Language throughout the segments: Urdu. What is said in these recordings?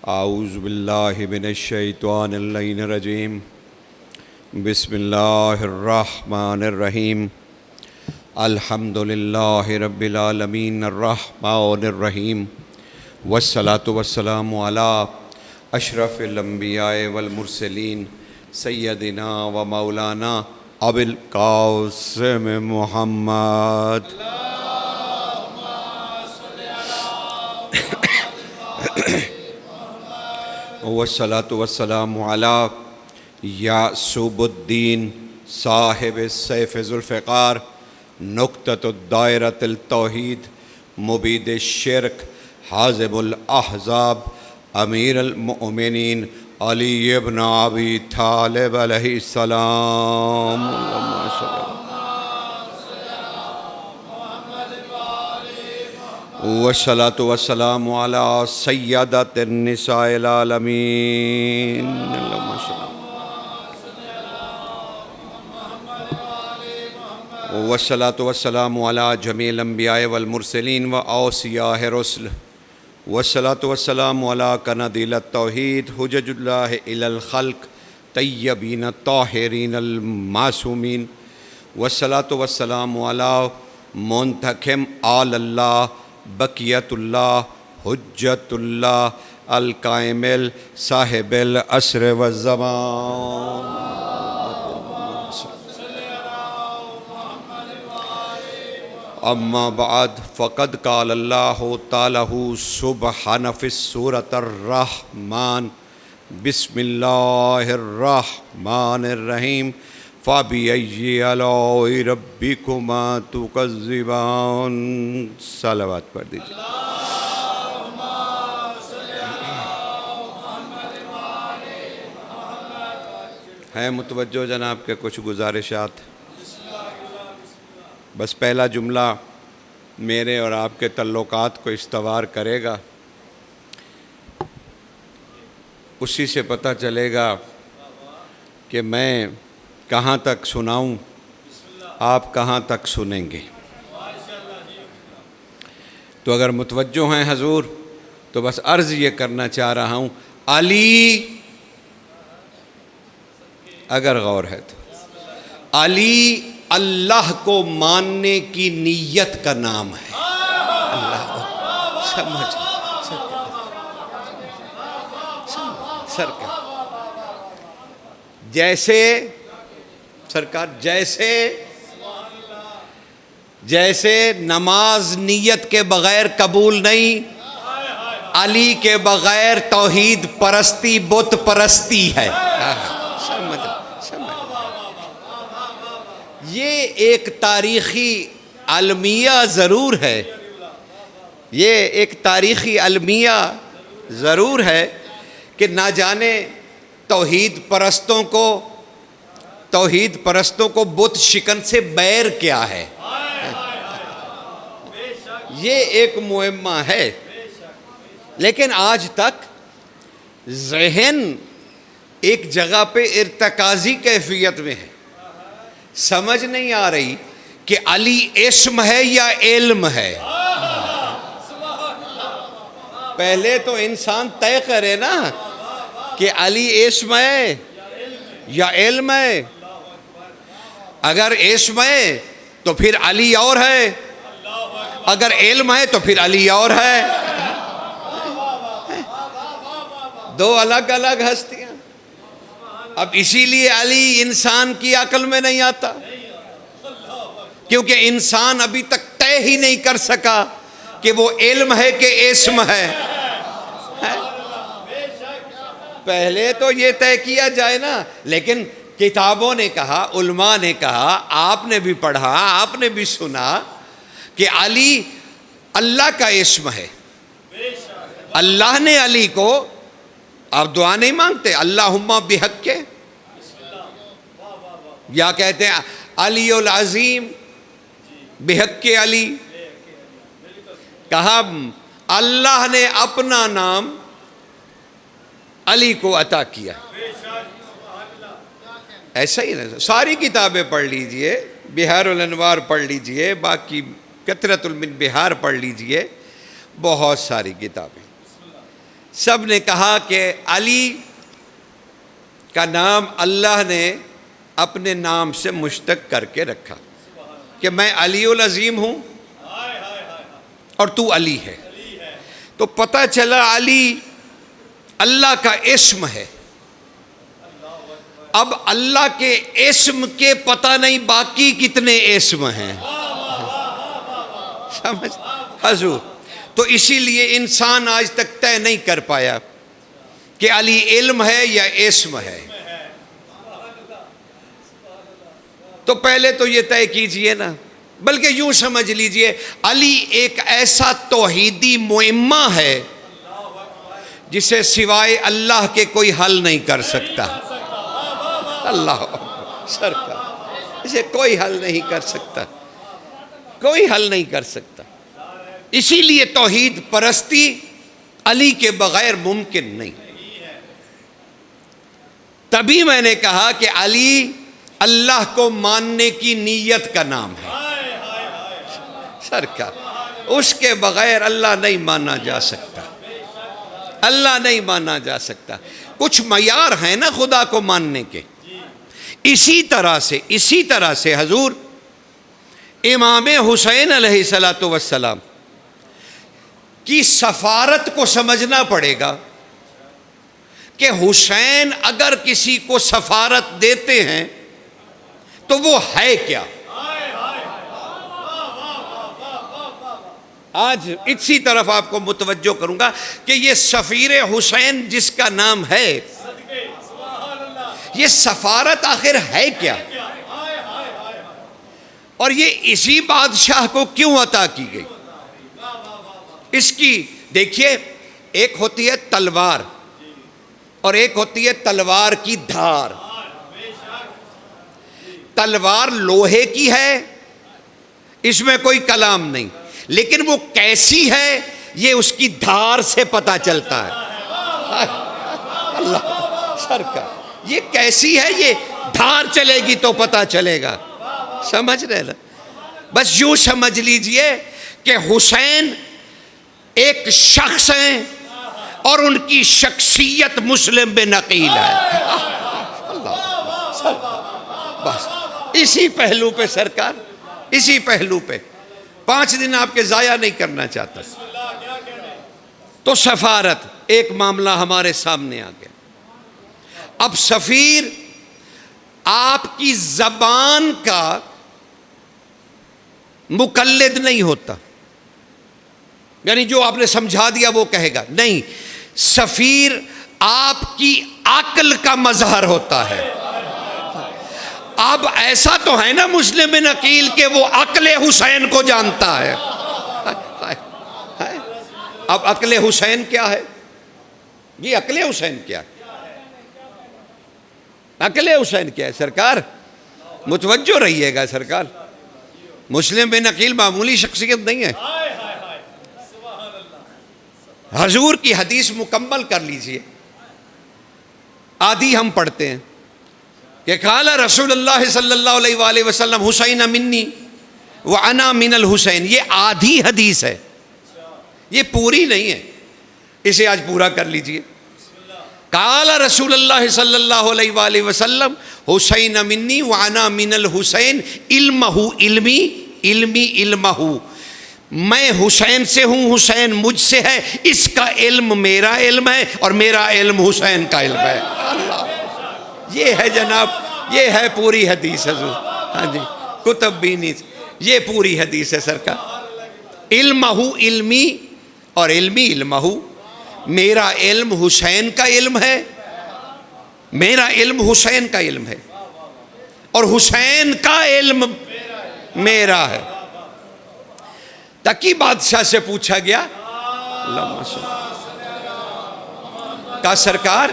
اعوذ باللہ من الشیطان اللعین الرجیم بسم اللہ الرحمن الرحیم الحمدللہ رب العالمین الرحمن الرحیم والصلاة والسلام علی اشرف الانبیاء والمرسلین سیدنا و مولانا ابی القاسم محمد والصلاة والسلام علی یعصوب الدین صاحب السیف ذوالفقار نقطۃ الدائرۃ التوحید مبید الشرک حازم الاحزاب امیر المؤمنین علی ابن ابی طالب علیہ السلام اللہم صلی اللہ والصلاة والسلام علی سیدۃ النساء العالمین اللہم صلی والصلاة والسلام علی جمیع الانبیاء والمرسلین و اوصیاء رسل والصلاة والسلام علی قنادیل التوحید حجج اللہ الی الخلق طیبین الطاہرین المعصومین والصلاة والسلام علی منتخم آل اللہ بقیت اللہ حجت اللہ القائم صاحب العصر والزمان اما بعد فقد قال اللہ تعالی سبحانہ فی السورۃ الرحمن بسم اللہ الرحمن الرحیم فَبِأَيِّ آلَاءِ رَبِّكُمَا تُكَذِّبَانِ صلوات پڑھ دیجئے ہے متوجہ جناب کے کچھ گزارشات بس پہلا جملہ میرے اور آپ کے تعلقات کو استوار کرے گا اسی سے پتہ چلے گا کہ میں کہاں تک سناؤں آپ کہاں تک سنیں گے تو اگر متوجہ ہیں حضور تو بس عرض یہ کرنا چاہ رہا ہوں علی اگر غور ہے تو علی اللہ کو ماننے کی نیت کا نام ہے اللہ سمجھ سرکار جیسے سرکار جیسے نماز نیت کے بغیر قبول نہیں علی کے بغیر توحید پرستی بت پرستی ہے سمجھ یہ ایک تاریخی المیہ ضرور ہے یہ ایک تاریخی المیہ ضرور ہے کہ نہ جانے توحید پرستوں کو بت شکن سے بیر کیا ہے یہ ایک معمہ ہے لیکن آج تک ذہن ایک جگہ پہ ارتکازی کیفیت میں ہے سمجھ نہیں آ رہی کہ علی اسم ہے یا علم ہے پہلے تو انسان طے کرے نا کہ علی اسم ہے یا علم ہے اگر اسم ہے تو پھر علی اور ہے اگر علم ہے تو پھر علی اور ہے دو الگ الگ ہستیاں اب اسی لیے علی انسان کی عقل میں نہیں آتا کیونکہ انسان ابھی تک طے ہی نہیں کر سکا کہ وہ علم ہے کہ اسم ہے پہلے تو یہ طے کیا جائے نا لیکن کتابوں نے کہا علماء نے کہا آپ نے بھی پڑھا آپ نے بھی سنا کہ علی اللہ کا اسم ہے اللہ نے علی کو آپ دعا نہیں مانگتے اللہم بحق کے یا کہتے ہیں علی العظیم بحق کے علی کہا اللہ نے اپنا نام علی کو عطا کیا ایسا ہی نہیں ساری کتابیں پڑھ لیجئے بہار الانوار پڑھ لیجئے باقی کثرت المن بہار پڑھ لیجئے بہت ساری کتابیں سب نے کہا کہ علی کا نام اللہ نے اپنے نام سے مشتق کر کے رکھا کہ میں علی العظیم ہوں اور تو علی ہے، تو پتہ چلا علی اللہ کا اسم ہے۔ اب اللہ کے اسم کے پتہ نہیں باقی کتنے اسم ہیں، سمجھ حضور؟ تو اسی لیے انسان آج تک طے نہیں کر پایا کہ علی علم ہے یا اسم ہے۔ تو پہلے تو یہ طے کیجئے نا، بلکہ یوں سمجھ لیجئے علی ایک ایسا توحیدی معمہ ہے جسے سوائے اللہ کے کوئی حل نہیں کر سکتا۔ اللہ سرکار، اسے کوئی حل نہیں کر سکتا، کوئی حل نہیں کر سکتا۔ اسی لیے توحید پرستی علی کے بغیر ممکن نہیں۔ تبھی میں نے کہا کہ علی اللہ کو ماننے کی نیت کا نام ہے سرکار، اس کے بغیر اللہ نہیں مانا جا سکتا، اللہ نہیں مانا جا سکتا۔ کچھ معیار ہیں نا خدا کو ماننے کے۔ اسی طرح سے حضور امام حسین علیہ السلام کی سفارت کو سمجھنا پڑے گا کہ حسین اگر کسی کو سفارت دیتے ہیں تو وہ ہے کیا۔ آج اسی طرف آپ کو متوجہ کروں گا کہ یہ سفیر حسین جس کا نام ہے، یہ سفارت آخر ہے کیا، اور یہ اسی بادشاہ کو کیوں عطا کی گئی۔ اس کی دیکھیے، ایک ہوتی ہے تلوار اور ایک ہوتی ہے تلوار کی دھار۔ تلوار لوہے کی ہے، اس میں کوئی کلام نہیں، لیکن وہ کیسی ہے یہ اس کی دھار سے پتہ چلتا ہے۔ اللہ سرکار، یہ کیسی ہے، یہ دھار چلے گی تو پتہ چلے گا، سمجھ رہے نا؟ بس یوں سمجھ لیجئے کہ حسین ایک شخص ہیں اور ان کی شخصیت مسلم بن عقیل ہے۔ بس اسی پہلو پہ سرکار، اسی پہلو پہ 5 دن آپ کے ضائع نہیں کرنا چاہتا۔ تو سفارت ایک معاملہ ہمارے سامنے آ گیا۔ اب سفیر آپ کی زبان کا مقلد نہیں ہوتا، یعنی جو آپ نے سمجھا دیا وہ کہے گا نہیں، سفیر آپ کی عقل کا مظہر ہوتا ہے۔ اب ایسا تو ہے نا مسلم بن عقیل کہ وہ عقل حسین کو جانتا ہے۔ اب عقل حسین کیا ہے؟ یہ عقل حسین کیا ہے؟ عقل حسین کیا ہے سرکار؟ متوجہ رہیے گا سرکار، مسلم بن عقیل معمولی شخصیت نہیں ہے۔ حضور کی حدیث مکمل کر لیجئے، آدھی ہم پڑھتے ہیں کہ قال رسول اللہ صلی اللہ علیہ وآلہ وسلم حسین منی وانا من الحسین، یہ آدھی حدیث ہے، یہ پوری نہیں ہے، اسے آج پورا کر لیجئے۔ قال رسول اللہ صلی اللہ علیہ وآلہ وسلم حسین منی وانا من الحسین علمہ علمی علمی علمہ، میں حسین سے ہوں، حسین مجھ سے ہے، اس کا علم میرا علم ہے اور میرا علم حسین کا علم ہے۔ اللہ، یہ ہے جناب، یہ ہے پوری حدیث حضور، ہاں جی، کتب بھی نہیں، یہ پوری حدیث ہے سرکار۔ علمہ علمی اور علمی علمہ، میرا علم حسین کا علم ہے، میرا علم حسین کا علم ہے اور حسین کا علم میرا ہے۔ تقی بادشاہ سے پوچھا گیا، اللہم صل، کہا سرکار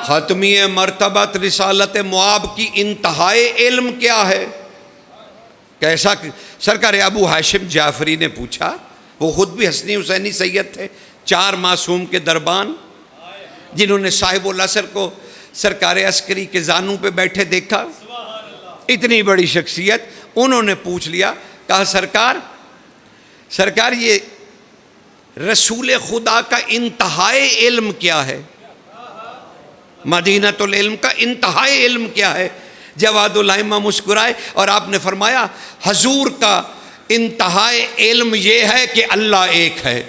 ختمی مرتبت رسالت معاب کی انتہائی علم کیا ہے؟ کیسا؟ سرکار ابو ہاشم جعفری نے پوچھا، وہ خود بھی حسنی حسینی سید تھے، 4 معصوم کے دربان، جنہوں نے صاحب العصر کو سرکار عسکری کے زانوں پہ بیٹھے دیکھا، اتنی بڑی شخصیت، انہوں نے پوچھ لیا، کہا سرکار یہ رسول خدا کا انتہائی علم کیا ہے؟ مدینۃ العلم کا انتہائی علم کیا ہے؟ جواد الائمہ مسکرائے اور آپ نے فرمایا حضور کا انتہائی علم یہ ہے کہ اللہ ایک ہے۔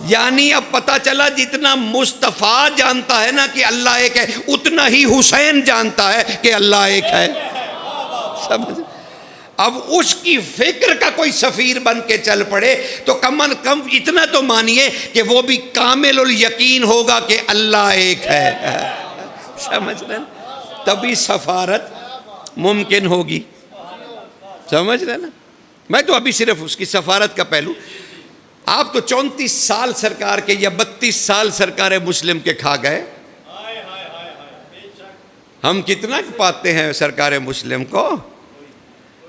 یعنی اب پتہ چلا جتنا مصطفیٰ جانتا ہے نا کہ اللہ ایک ہے، اتنا ہی حسین جانتا ہے کہ اللہ ایک ہے۔ سمجھ؟ اب اس کی فکر کا کوئی سفیر بن کے چل پڑے تو کم از کم اتنا تو مانیے کہ وہ بھی کامل الیقین ہوگا کہ اللہ ایک ہے۔ سمجھ رہے نا؟ تبھی سفارت ممکن ہوگی۔ سمجھ رہے نا؟ میں تو ابھی صرف اس کی سفارت کا پہلو، آپ تو 34 سال سرکار کے یا 32 سال سرکار مسلم کے کھا گئے، ہم کتنا پاتے ہیں سرکار مسلم کو؟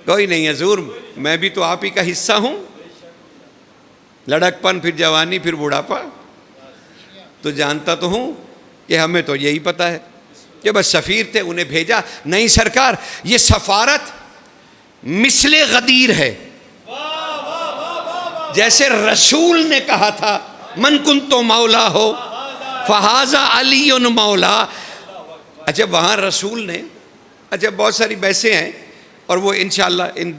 کوئی نہیں حضور، میں بھی تو آپ ہی کا حصہ ہوں، لڑکپن پھر جوانی پھر بڑھاپا، تو جانتا تو ہوں کہ ہمیں تو یہی پتہ ہے کہ بس سفیر تھے انہیں بھیجا۔ نہیں سرکار، یہ سفارت مثل غدیر ہے، جیسے رسول نے کہا تھا من کنتو مولا ہو فہذا علی مولا۔ اچھا وہاں رسول نے، اچھا بہت ساری بحثیں ہیں اور وہ انشاءاللہ ان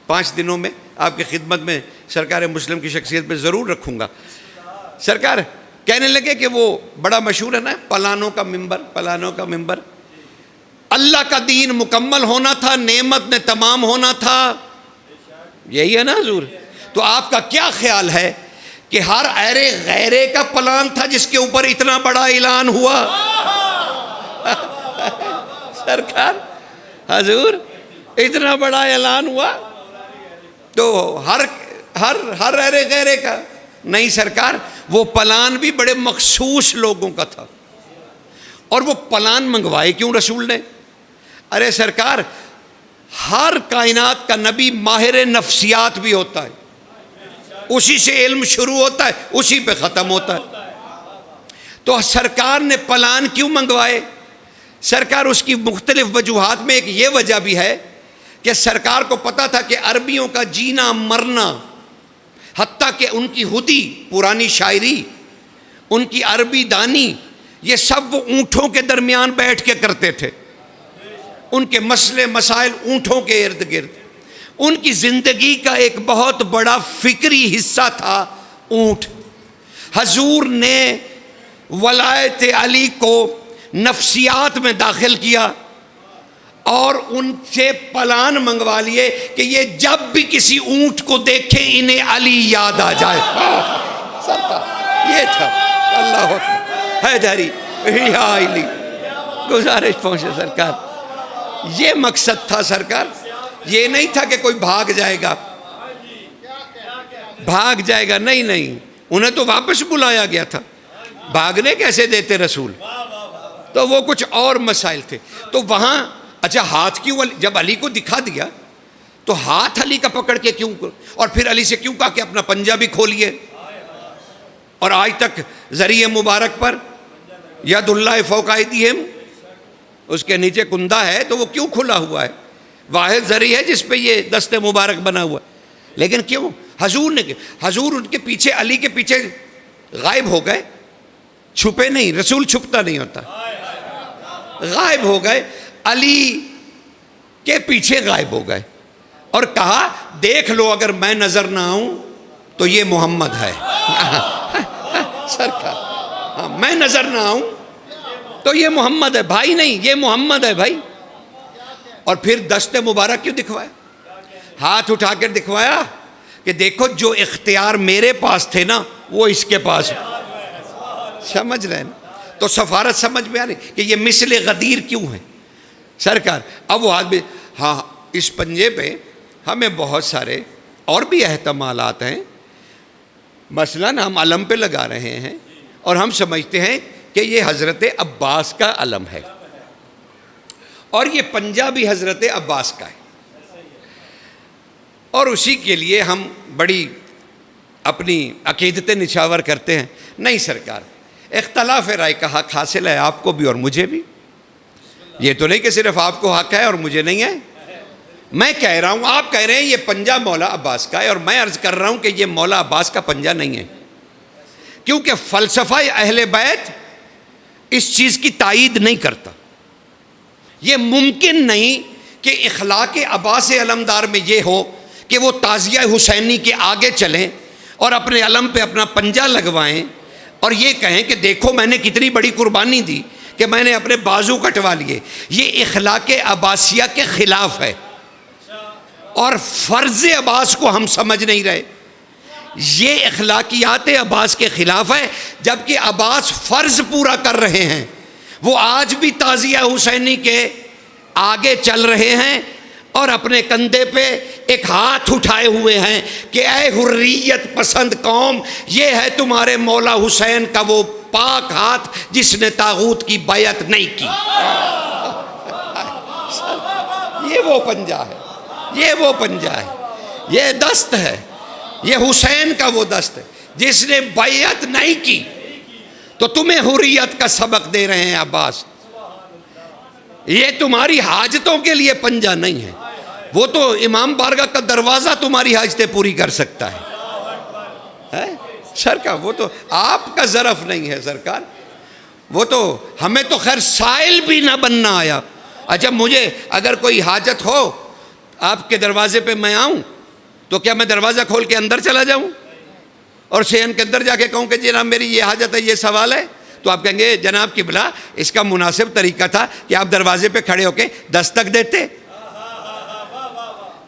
5 دنوں میں آپ کی خدمت میں سرکار مسلم کی شخصیت پہ ضرور رکھوں گا۔ سرکار کہنے لگے کہ وہ بڑا مشہور ہے نا، پلانوں کا ممبر، پلانوں کا ممبر، اللہ کا دین مکمل ہونا تھا، نعمت نے تمام ہونا تھا، یہی ہے نا حضور؟ تو آپ کا کیا خیال ہے کہ ہر ایرے غیرے کا پلان تھا جس کے اوپر اتنا بڑا اعلان ہوا؟ سرکار حضور اتنا بڑا اعلان ہوا تو ہر ایرے غیرے کا نہیں سرکار، وہ پلان بھی بڑے مخصوص لوگوں کا تھا۔ اور وہ پلان منگوائے کیوں رسول نے؟ ارے سرکار ہر کائنات کا نبی ماہر نفسیات بھی ہوتا ہے، اسی سے علم شروع ہوتا ہے، اسی پہ ختم ہوتا ہے۔ تو سرکار نے پلان کیوں منگوائے؟ سرکار اس کی مختلف وجوہات میں ایک یہ وجہ بھی ہے کہ سرکار کو پتا تھا کہ عربیوں کا جینا مرنا، حتیٰ کہ ان کی ہدی، پرانی شاعری، ان کی عربی دانی، یہ سب وہ اونٹوں کے درمیان بیٹھ کے کرتے تھے۔ ان کے مسئلے مسائل اونٹوں کے ارد گرد، ان کی زندگی کا ایک بہت بڑا فکری حصہ تھا اونٹ۔ حضور نے ولایت علی کو نفسیات میں داخل کیا اور ان سے پلان منگوا لیے کہ یہ جب بھی کسی اونٹ کو دیکھیں انہیں علی یاد آ جائے۔ یہ تھا اللہ اکبر، حیدری یا علی، گزارش پہنچے سرکار، یہ مقصد تھا سرکار۔ یہ نہیں تھا کہ کوئی بھاگ جائے گا، نہیں، انہیں تو واپس بلایا گیا تھا، بھاگنے کیسے دیتے رسول؟ تو وہ کچھ اور مسائل تھے۔ تو وہاں اچھا ہاتھ کیوں، جب علی کو دکھا دیا تو ہاتھ علی کا پکڑ کے کیوں، اور پھر علی سے کیوں کہا کہ اپنا پنجہ بھی کھولیے؟ اور آج تک ذریعہ مبارک پر ید اللہ فوق ایدیہم، اس کے نیچے کندہ ہے تو وہ کیوں کھلا ہوا ہے؟ واحد ذریعہ ہے جس پہ یہ دست مبارک بنا ہوا ہے، لیکن کیوں؟ حضور نے، حضور ان کے پیچھے، علی کے پیچھے غائب ہو گئے، چھپے نہیں، رسول چھپتا نہیں ہوتا، غائب ہو گئے، علی کے پیچھے غائب ہو گئے اور کہا دیکھ لو اگر میں نظر نہ آؤں تو یہ محمد ہے۔ سرکار ہاں، میں نظر نہ آؤں تو یہ محمد ہے بھائی، نہیں یہ محمد ہے بھائی۔ اور پھر دست مبارک کیوں دکھوایا؟ ہاتھ اٹھا کر دکھوایا کہ دیکھو جو اختیار میرے پاس تھے نا وہ اس کے پاس۔ سمجھ رہے ہیں؟ تو سفارت سمجھ میں آ رہی کہ یہ مثل غدیر کیوں ہے سرکار؟ اب وہ آدمی، ہاں اس پنجے پہ ہمیں بہت سارے اور بھی احتمالات ہیں، مثلاً ہم علم پہ لگا رہے ہیں اور ہم سمجھتے ہیں کہ یہ حضرت عباس کا علم ہے اور یہ پنجہ بھی حضرت عباس کا ہے، اور اسی کے لیے ہم بڑی اپنی عقیدتیں نچھاور کرتے ہیں۔ نہیں سرکار، اختلاف رائے کا حق حاصل ہے آپ کو بھی اور مجھے بھی، یہ تو نہیں کہ صرف آپ کو حق ہے اور مجھے نہیں ہے۔ میں کہہ رہا ہوں، آپ کہہ رہے ہیں یہ پنجہ مولا عباس کا ہے، اور میں عرض کر رہا ہوں کہ یہ مولا عباس کا پنجہ نہیں ہے، کیونکہ فلسفہ اہل بیت اس چیز کی تائید نہیں کرتا۔ یہ ممکن نہیں کہ اخلاق عباس علمدار میں یہ ہو کہ وہ تازیہ حسینی کے آگے چلیں اور اپنے علم پہ اپنا پنجہ لگوائیں اور یہ کہیں کہ دیکھو میں نے کتنی بڑی قربانی دی کہ میں نے اپنے بازو کٹوا لیے۔ یہ اخلاق عباسیہ کے خلاف ہے، اور فرض عباس کو ہم سمجھ نہیں رہے۔ یہ اخلاقیات عباس کے خلاف ہے، جبکہ عباس فرض پورا کر رہے ہیں۔ وہ آج بھی تازیہ حسینی کے آگے چل رہے ہیں اور اپنے کندھے پہ ایک ہاتھ اٹھائے ہوئے ہیں کہ اے حریت پسند قوم، یہ ہے تمہارے مولا حسین کا وہ پاک ہاتھ جس نے طاغوت کی بیعت نہیں کی۔ یہ وہ پنجہ ہے، یہ وہ پنجہ ہے، یہ دست ہے، یہ حسین کا وہ دست ہے جس نے بیعت نہیں کی۔ تو تمہیں حریت کا سبق دے رہے ہیں عباس، یہ تمہاری حاجتوں کے لیے پنجہ نہیں ہے، وہ تو امام بارگاہ کا دروازہ تمہاری حاجتیں پوری کر سکتا ہے۔ سرکار وہ تو آپ کا ظرف نہیں ہے سرکار، وہ تو ہمیں تو خیر سائل بھی نہ بننا آیا۔ اچھا مجھے اگر کوئی حاجت ہو آپ کے دروازے پہ میں آؤں تو کیا میں دروازہ کھول کے اندر چلا جاؤں اور صحن کے اندر جا کے کہوں کہ جناب میری یہ حاجت ہے، یہ سوال ہے؟ تو آپ کہیں گے جناب قبلہ اس کا مناسب طریقہ تھا کہ آپ دروازے پہ کھڑے ہو کے دستک دیتے۔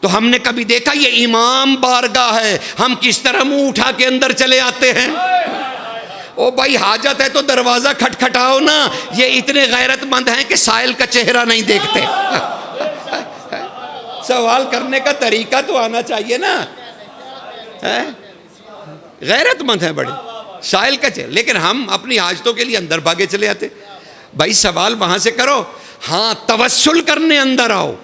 تو ہم نے کبھی دیکھا یہ امام بارگاہ ہے، ہم کس طرح منہ اٹھا کے اندر چلے آتے ہیں؟ او بھائی حاجت ہے تو دروازہ کھٹکھٹاؤ نا، یہ اتنے غیرت مند ہیں کہ سائل کا چہرہ نہیں دیکھتے۔ سوال کرنے کا طریقہ تو آنا چاہیے نا، غیرت مند ہیں بڑے، سائل کا چہرہ، لیکن ہم اپنی حاجتوں کے لیے اندر بھاگے چلے آتے۔ بھائی سوال وہاں سے کرو، ہاں توسل کرنے اندر آؤ،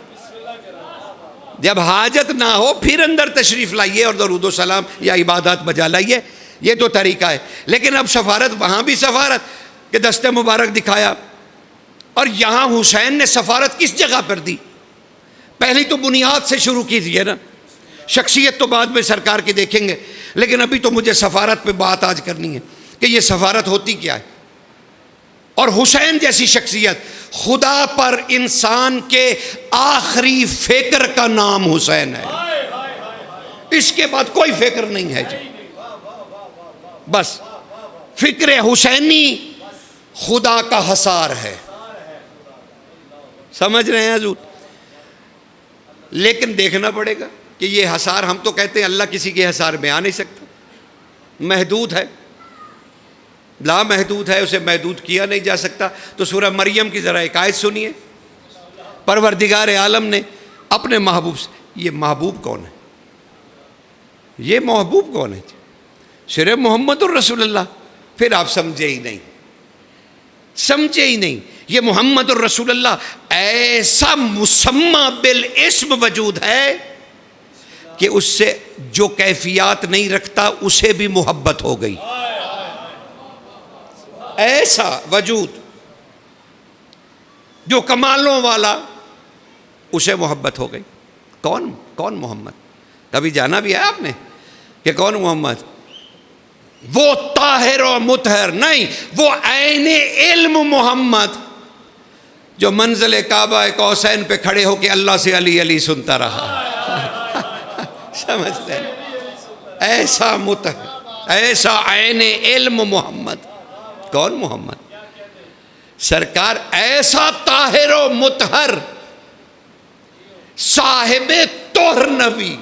جب حاجت نہ ہو پھر اندر تشریف لائیے اور درود و سلام یا عبادات بجا لائیے، یہ تو طریقہ ہے۔ لیکن اب سفارت، وہاں بھی سفارت کہ دست مبارک دکھایا، اور یہاں حسین نے سفارت کس جگہ پر دی؟ پہلی تو بنیاد سے شروع کیجیے نا، شخصیت تو بعد میں سرکار کی دیکھیں گے، لیکن ابھی تو مجھے سفارت پہ بات آج کرنی ہے کہ یہ سفارت ہوتی کیا ہے۔ اور حسین جیسی شخصیت، خدا پر انسان کے آخری فکر کا نام حسین ہے، اس کے بعد کوئی فکر نہیں ہے جی، بس فکر حسینی خدا کا حصار ہے، سمجھ رہے ہیں حضور؟ لیکن دیکھنا پڑے گا کہ یہ حصار، ہم تو کہتے ہیں اللہ کسی کے حصار میں آ نہیں سکتا، محدود ہے، لا محدود ہے، اسے محدود کیا نہیں جا سکتا۔ تو سورہ مریم کی ذرا ایک آیت سنیے، پروردگار عالم نے اپنے محبوب سے، یہ محبوب کون ہے؟ یہ محبوب کون ہے؟ صرف محمد الرسول اللہ۔ پھر آپ سمجھے ہی نہیں، سمجھے ہی نہیں، یہ محمد الرسول اللہ ایسا مسمى بالاسم وجود ہے کہ اس سے جو کیفیات نہیں رکھتا اسے بھی محبت ہو گئی، ایسا وجود جو کمالوں والا اسے محبت ہو گئی۔ کون محمد؟ کبھی جانا بھی ہے آپ نے کہ کون محمد؟ وہ طاہر و مطہر نہیں، وہ عین علم محمد جو منزل کعبہ قوسین پہ کھڑے ہو کے اللہ سے علی علی سنتا رہا، سمجھتے ہیں؟ ایسا مطہر، ایسا عین علم محمد۔ کون محمد؟ سرکار ایسا طاہر و مطہر، صاحب طہر نبی،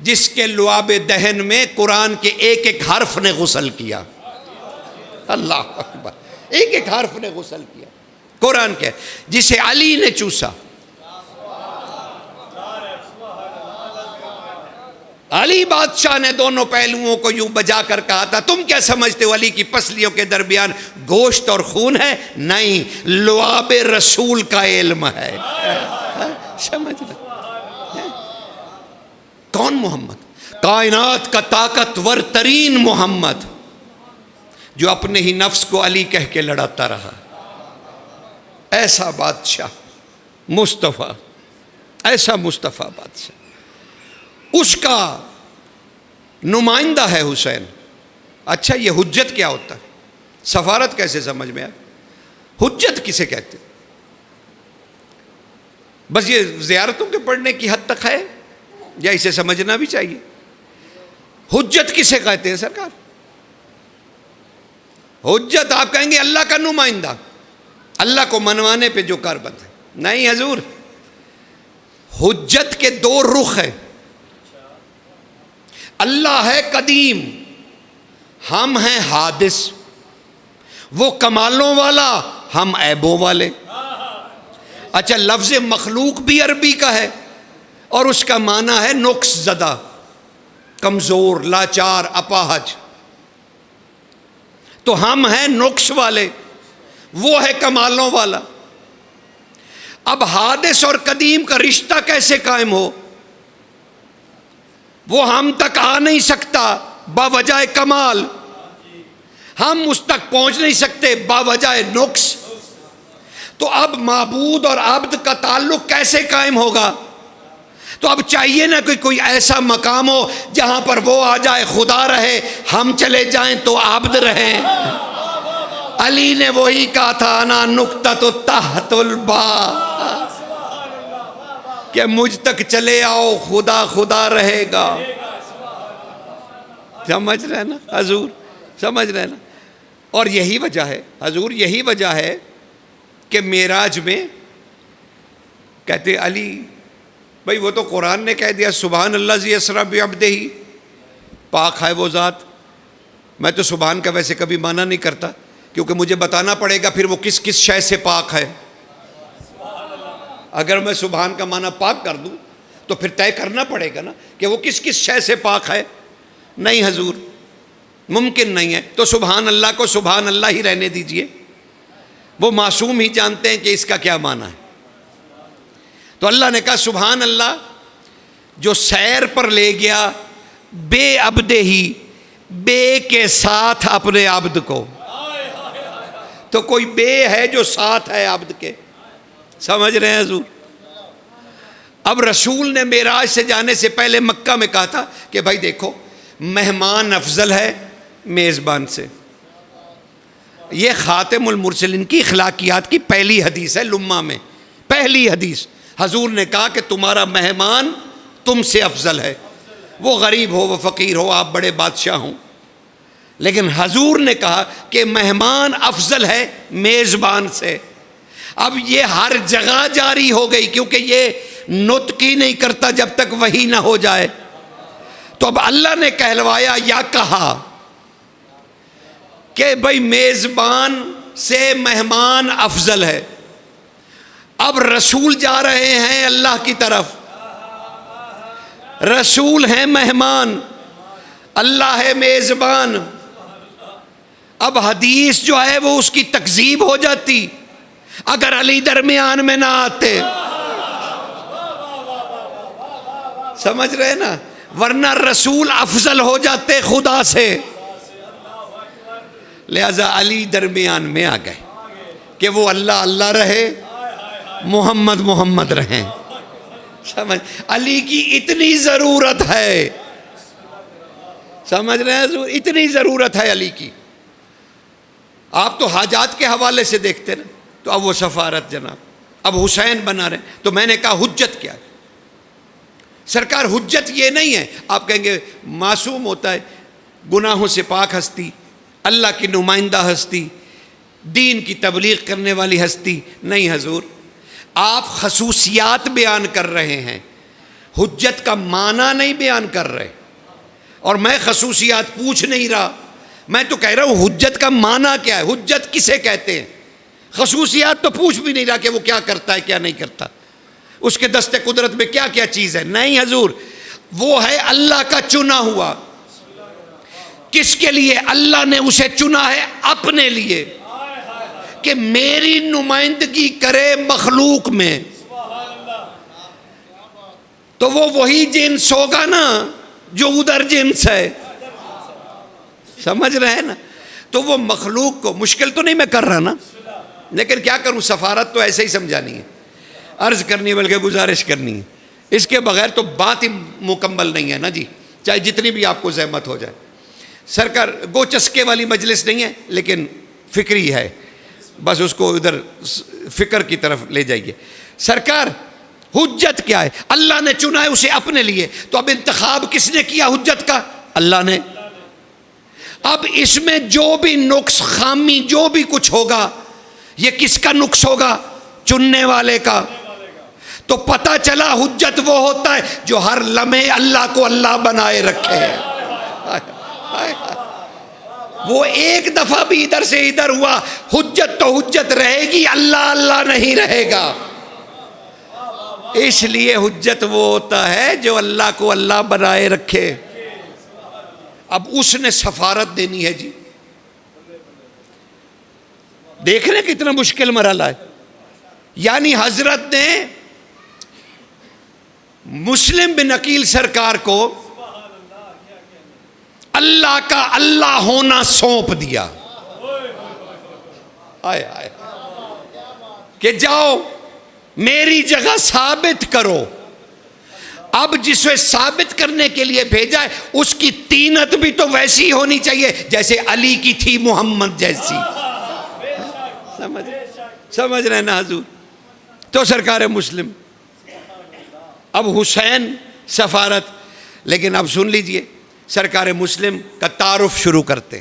جس کے لعاب دہن میں قرآن کے ایک ایک حرف نے غسل کیا، اللہ اکبر، ایک ایک حرف نے غسل کیا قرآن کے، جسے علی نے چوسا۔ علی بادشاہ نے دونوں پہلوؤں کو یوں بجا کر کہا تھا، تم کیا سمجھتے ہو علی کی پسلیوں کے درمیان گوشت اور خون ہے؟ نہیں، لعاب رسول کا علم ہے، سمجھ رہے؟ کون محمد؟ کائنات کا طاقتور ترین محمد، جو اپنے ہی نفس کو علی کہہ کے لڑاتا رہا، ایسا بادشاہ، مصطفیٰ، ایسا مصطفیٰ بادشاہ، اس کا نمائندہ ہے حسین۔ اچھا یہ حجت کیا ہوتا ہے؟ سفارت کیسے سمجھ میں آئے؟ حجت کسے کہتے؟ بس یہ زیارتوں کے پڑھنے کی حد تک ہے یا اسے سمجھنا بھی چاہیے؟ حجت کسے کہتے ہیں سرکار؟ حجت آپ کہیں گے اللہ کا نمائندہ، اللہ کو منوانے پہ جو کاربند ہے۔ نہیں حضور، حجت کے دو رخ ہیں۔ اللہ ہے قدیم، ہم ہیں حادث، وہ کمالوں والا، ہم عیبوں والے۔ اچھا لفظ مخلوق بھی عربی کا ہے اور اس کا معنی ہے نقص زدہ، کمزور، لاچار، اپاہج۔ تو ہم ہیں نقص والے، وہ ہے کمالوں والا۔ اب حادث اور قدیم کا رشتہ کیسے قائم ہو؟ وہ ہم تک آ نہیں سکتا باوجہ کمال، ہم اس تک پہنچ نہیں سکتے باوجہ نقص۔ تو اب معبود اور عبد کا تعلق کیسے قائم ہوگا؟ تو اب چاہیے نا کہ کوئی ایسا مقام ہو جہاں پر وہ آ جائے خدا رہے، ہم چلے جائیں تو عبد رہیں۔ علی نے وہی کہا تھا، انا نقطۃ تحت الباء، کہ مجھ تک چلے آؤ خدا خدا رہے گا۔ سمجھ رہے نا حضور، سمجھ رہے نا؟ اور یہی وجہ ہے حضور، یہی وجہ ہے کہ معراج میں کہتے علی، بھئی وہ تو قرآن نے کہہ دیا سبحان اللہ ذی اسریٰ بعبدہ، پاک ہے وہ ذات۔ میں تو سبحان کا ویسے کبھی معنی نہیں کرتا، کیونکہ مجھے بتانا پڑے گا پھر وہ کس کس شے سے پاک ہے۔ اگر میں سبحان کا معنی پاک کر دوں تو پھر طے کرنا پڑے گا نا کہ وہ کس کس شے سے پاک ہے۔ نہیں حضور، ممکن نہیں ہے، تو سبحان اللہ کو سبحان اللہ ہی رہنے دیجئے، وہ معصوم ہی جانتے ہیں کہ اس کا کیا معنی ہے۔ تو اللہ نے کہا سبحان اللہ جو سیر پر لے گیا بے عبدہ ہی، بے کے ساتھ اپنے عبد کو۔ تو کوئی بے ہے جو ساتھ ہے عبد کے، سمجھ رہے ہیں حضور؟ اب رسول نے معراج سے جانے سے پہلے مکہ میں کہا تھا کہ بھائی دیکھو مہمان افضل ہے میزبان سے۔ یہ خاتم المرسلین کی اخلاقیات کی پہلی حدیث ہے، لمہ میں پہلی حدیث۔ حضور نے کہا کہ تمہارا مہمان تم سے افضل ہے، وہ غریب ہو، وہ فقیر ہو، آپ بڑے بادشاہ ہوں، لیکن حضور نے کہا کہ مہمان افضل ہے میزبان سے۔ اب یہ ہر جگہ جاری ہو گئی، کیونکہ یہ نطق ہی نہیں کرتا جب تک وحی نہ ہو جائے۔ تو اب اللہ نے کہلوایا یا کہا کہ بھئی میزبان سے مہمان افضل ہے۔ اب رسول جا رہے ہیں اللہ کی طرف، رسول ہیں مہمان، اللہ ہے میزبان۔ اب حدیث جو ہے وہ اس کی تکذیب ہو جاتی اگر علی درمیان میں نہ آتے، سمجھ رہے نا؟ ورنہ رسول افضل ہو جاتے خدا سے، لہذا علی درمیان میں آ گئے کہ وہ اللہ اللہ رہے، محمد محمد رہیں۔ سمجھ، علی کی اتنی ضرورت ہے، سمجھ رہے ہیں حضور؟ اتنی ضرورت ہے علی کی۔ آپ تو حاجات کے حوالے سے دیکھتے نا، تو اب وہ سفارت جناب، اب حسین بنا رہے ہیں۔ تو میں نے کہا حجت کیا ہے؟ سرکار حجت یہ نہیں ہے، آپ کہیں گے معصوم ہوتا ہے، گناہوں سے پاک ہستی، اللہ کی نمائندہ ہستی، دین کی تبلیغ کرنے والی ہستی۔ نہیں حضور، آپ خصوصیات بیان کر رہے ہیں، حجت کا معنی نہیں بیان کر رہے۔ اور میں خصوصیات پوچھ نہیں رہا، میں تو کہہ رہا ہوں حجت کا معنی کیا ہے، حجت کسے کہتے ہیں۔ خصوصیات تو پوچھ بھی نہیں رہا کہ وہ کیا کرتا ہے کیا نہیں کرتا، اس کے دست قدرت میں کیا کیا چیز ہے۔ نہیں حضور، وہ ہے اللہ کا چنا ہوا۔ کس کے لیے؟ اللہ نے اسے چنا ہے اپنے لیے، کہ میری نمائندگی کرے مخلوق میں۔ تو وہ وہی جنس ہوگا نا جو ادھر جنس ہے، سمجھ رہے ہیں نا؟ تو وہ مخلوق کو، مشکل تو نہیں میں کر رہا نا، لیکن کیا کروں، سفارت تو ایسے ہی سمجھانی ہے۔ عرض کرنی بلکہ گزارش کرنی ہے. اس کے بغیر تو بات ہی مکمل نہیں ہے نا جی، چاہے جتنی بھی آپ کو زحمت ہو جائے. سرکار گو چسکے والی مجلس نہیں ہے لیکن فکری ہے، بس اس کو ادھر فکر کی طرف لے جائیے. سرکار حجت کیا ہے؟ اللہ نے چنا ہے اسے اپنے لیے، تو اب انتخاب کس نے کیا حجت کا؟ اللہ نے. اب اس میں جو بھی نقص خامی جو بھی کچھ ہوگا یہ کس کا نقص ہوگا؟ چننے والے کا. تو پتہ چلا حجت وہ ہوتا ہے جو ہر لمحے اللہ کو اللہ بنائے رکھے. وہ ایک دفعہ بھی ادھر سے ادھر ہوا، حجت تو حجت رہے گی، اللہ اللہ نہیں رہے گا. اس لیے حجت وہ ہوتا ہے جو اللہ کو اللہ بنائے رکھے. اب اس نے سفارت دینی ہے جی. دیکھ رہے کتنا مشکل مرحلہ ہے. یعنی حضرت نے مسلم بن عقیل سرکار کو اللہ کا اللہ ہونا سونپ دیا. آئے آئے کہ جاؤ میری جگہ ثابت کرو. اب جسے ثابت کرنے کے لیے بھیجا ہے اس کی تینت بھی تو ویسی ہونی چاہیے جیسے علی کی تھی محمد جیسی. سمجھ رہے نا حضور؟ تو سرکار مسلم اب حسین سفارت. لیکن اب سن لیجئے سرکار مسلم کا تعارف شروع کرتے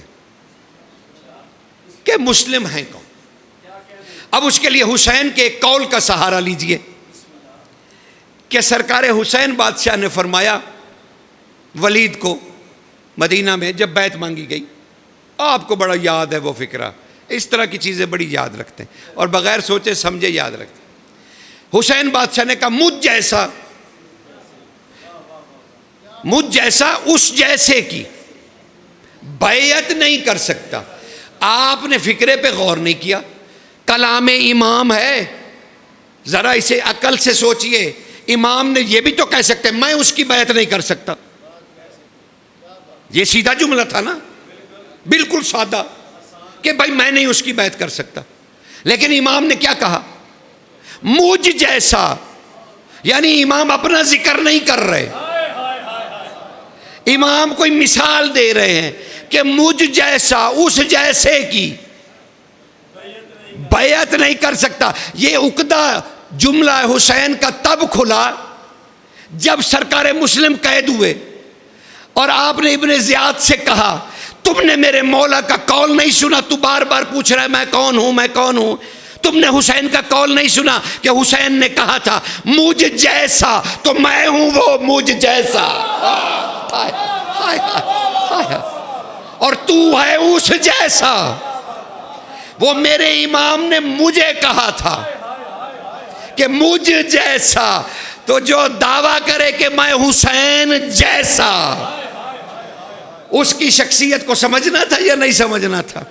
کہ مسلم ہیں کون. اب اس کے لیے حسین کے ایک قول کا سہارا لیجئے کہ سرکار حسین بادشاہ نے فرمایا ولید کو مدینہ میں جب بیعت مانگی گئی. آپ کو بڑا یاد ہے وہ فکرہ، اس طرح کی چیزیں بڑی یاد رکھتے ہیں اور بغیر سوچے سمجھے یاد رکھتے ہیں. حسین بادشاہ نے کہا مجھ جیسا اس جیسے کی بیعت نہیں کر سکتا. آپ نے فکرے پہ غور نہیں کیا. کلام امام ہے، ذرا اسے عقل سے سوچئے. امام نے یہ بھی تو کہہ سکتے میں اس کی بیعت نہیں کر سکتا. یہ سیدھا جملہ تھا نا، بالکل سادہ کہ بھائی میں نہیں اس کی بیعت کر سکتا. لیکن امام نے کیا کہا؟ مجھ جیسا. یعنی امام اپنا ذکر نہیں کر رہے، امام کوئی مثال دے رہے ہیں کہ مجھ جیسا اس جیسے کی بیعت نہیں کر سکتا. یہ عقدہ جملہ حسین کا تب کھلا جب سرکار مسلم قید ہوئے اور آپ نے ابن زیاد سے کہا تم نے میرے مولا کا قول نہیں سنا. تو بار بار پوچھ رہا ہے میں کون ہوں میں کون ہوں. تم نے حسین کا قول نہیں سنا کہ حسین نے کہا تھا مجھ جیسا، تو میں ہوں وہ مجھ جیسا. اور تو ہے اس جیسا. وہ میرے امام نے مجھے کہا تھا کہ مجھ جیسا. تو جو دعویٰ کرے کہ میں حسین جیسا، اس کی شخصیت کو سمجھنا تھا یا نہیں سمجھنا تھا؟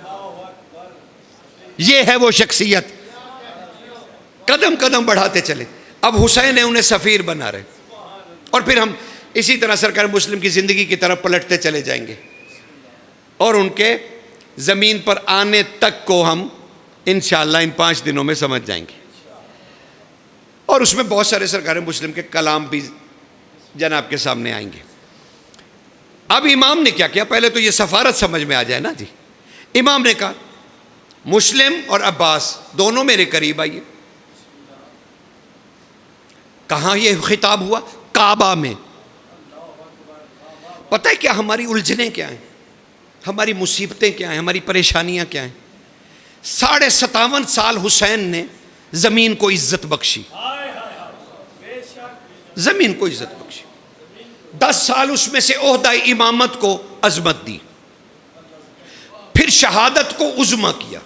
یہ ہے وہ شخصیت. قدم قدم بڑھاتے چلے. اب حسین ہے انہیں سفیر بنا رہے. اور پھر ہم اسی طرح سرکار مسلم کی زندگی کی طرف پلٹتے چلے جائیں گے اور ان کے زمین پر آنے تک کو ہم انشاءاللہ ان 5 دنوں میں سمجھ جائیں گے. اور اس میں بہت سارے سرکار مسلم کے کلام بھی جناب کے سامنے آئیں گے. اب امام نے کیا کیا؟ پہلے تو یہ سفارت سمجھ میں آ جائے نا جی. امام نے کہا مسلم اور عباس دونوں میرے قریب آئیے. کہاں یہ خطاب ہوا؟ کعبہ میں. پتہ ہے کیا ہماری الجھنیں کیا ہیں، ہماری مصیبتیں کیا ہیں، ہماری پریشانیاں کیا ہیں؟ 57.5 سال حسین نے زمین کو عزت بخشی، زمین کو عزت بخشی. 10 سال اس میں سے عہدہ امامت کو عظمت دی، پھر شہادت کو عظمہ کیا.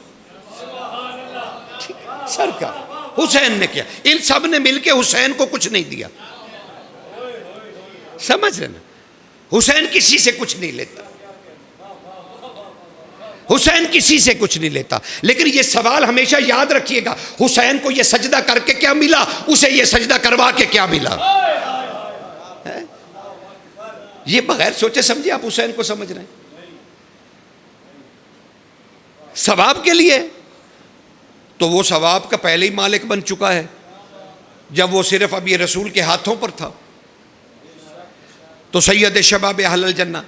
سرکار حسین نے کیا. ان سب نے مل کے حسین کو کچھ نہیں دیا. سمجھ رہے نا؟ حسین کسی سے کچھ نہیں لیتا، حسین کسی سے کچھ نہیں لیتا. لیکن یہ سوال ہمیشہ یاد رکھیے گا، حسین کو یہ سجدہ کر کے کیا ملا، اسے یہ سجدہ کروا کے کیا ملا. یہ بغیر سوچے سمجھے آپ حسین کو سمجھ رہے ہیں ثواب کے لیے، تو وہ ثواب کا پہلے ہی مالک بن چکا ہے. جب وہ صرف اب یہ رسول کے ہاتھوں پر تھا. تو سید شباب اہل الجنہ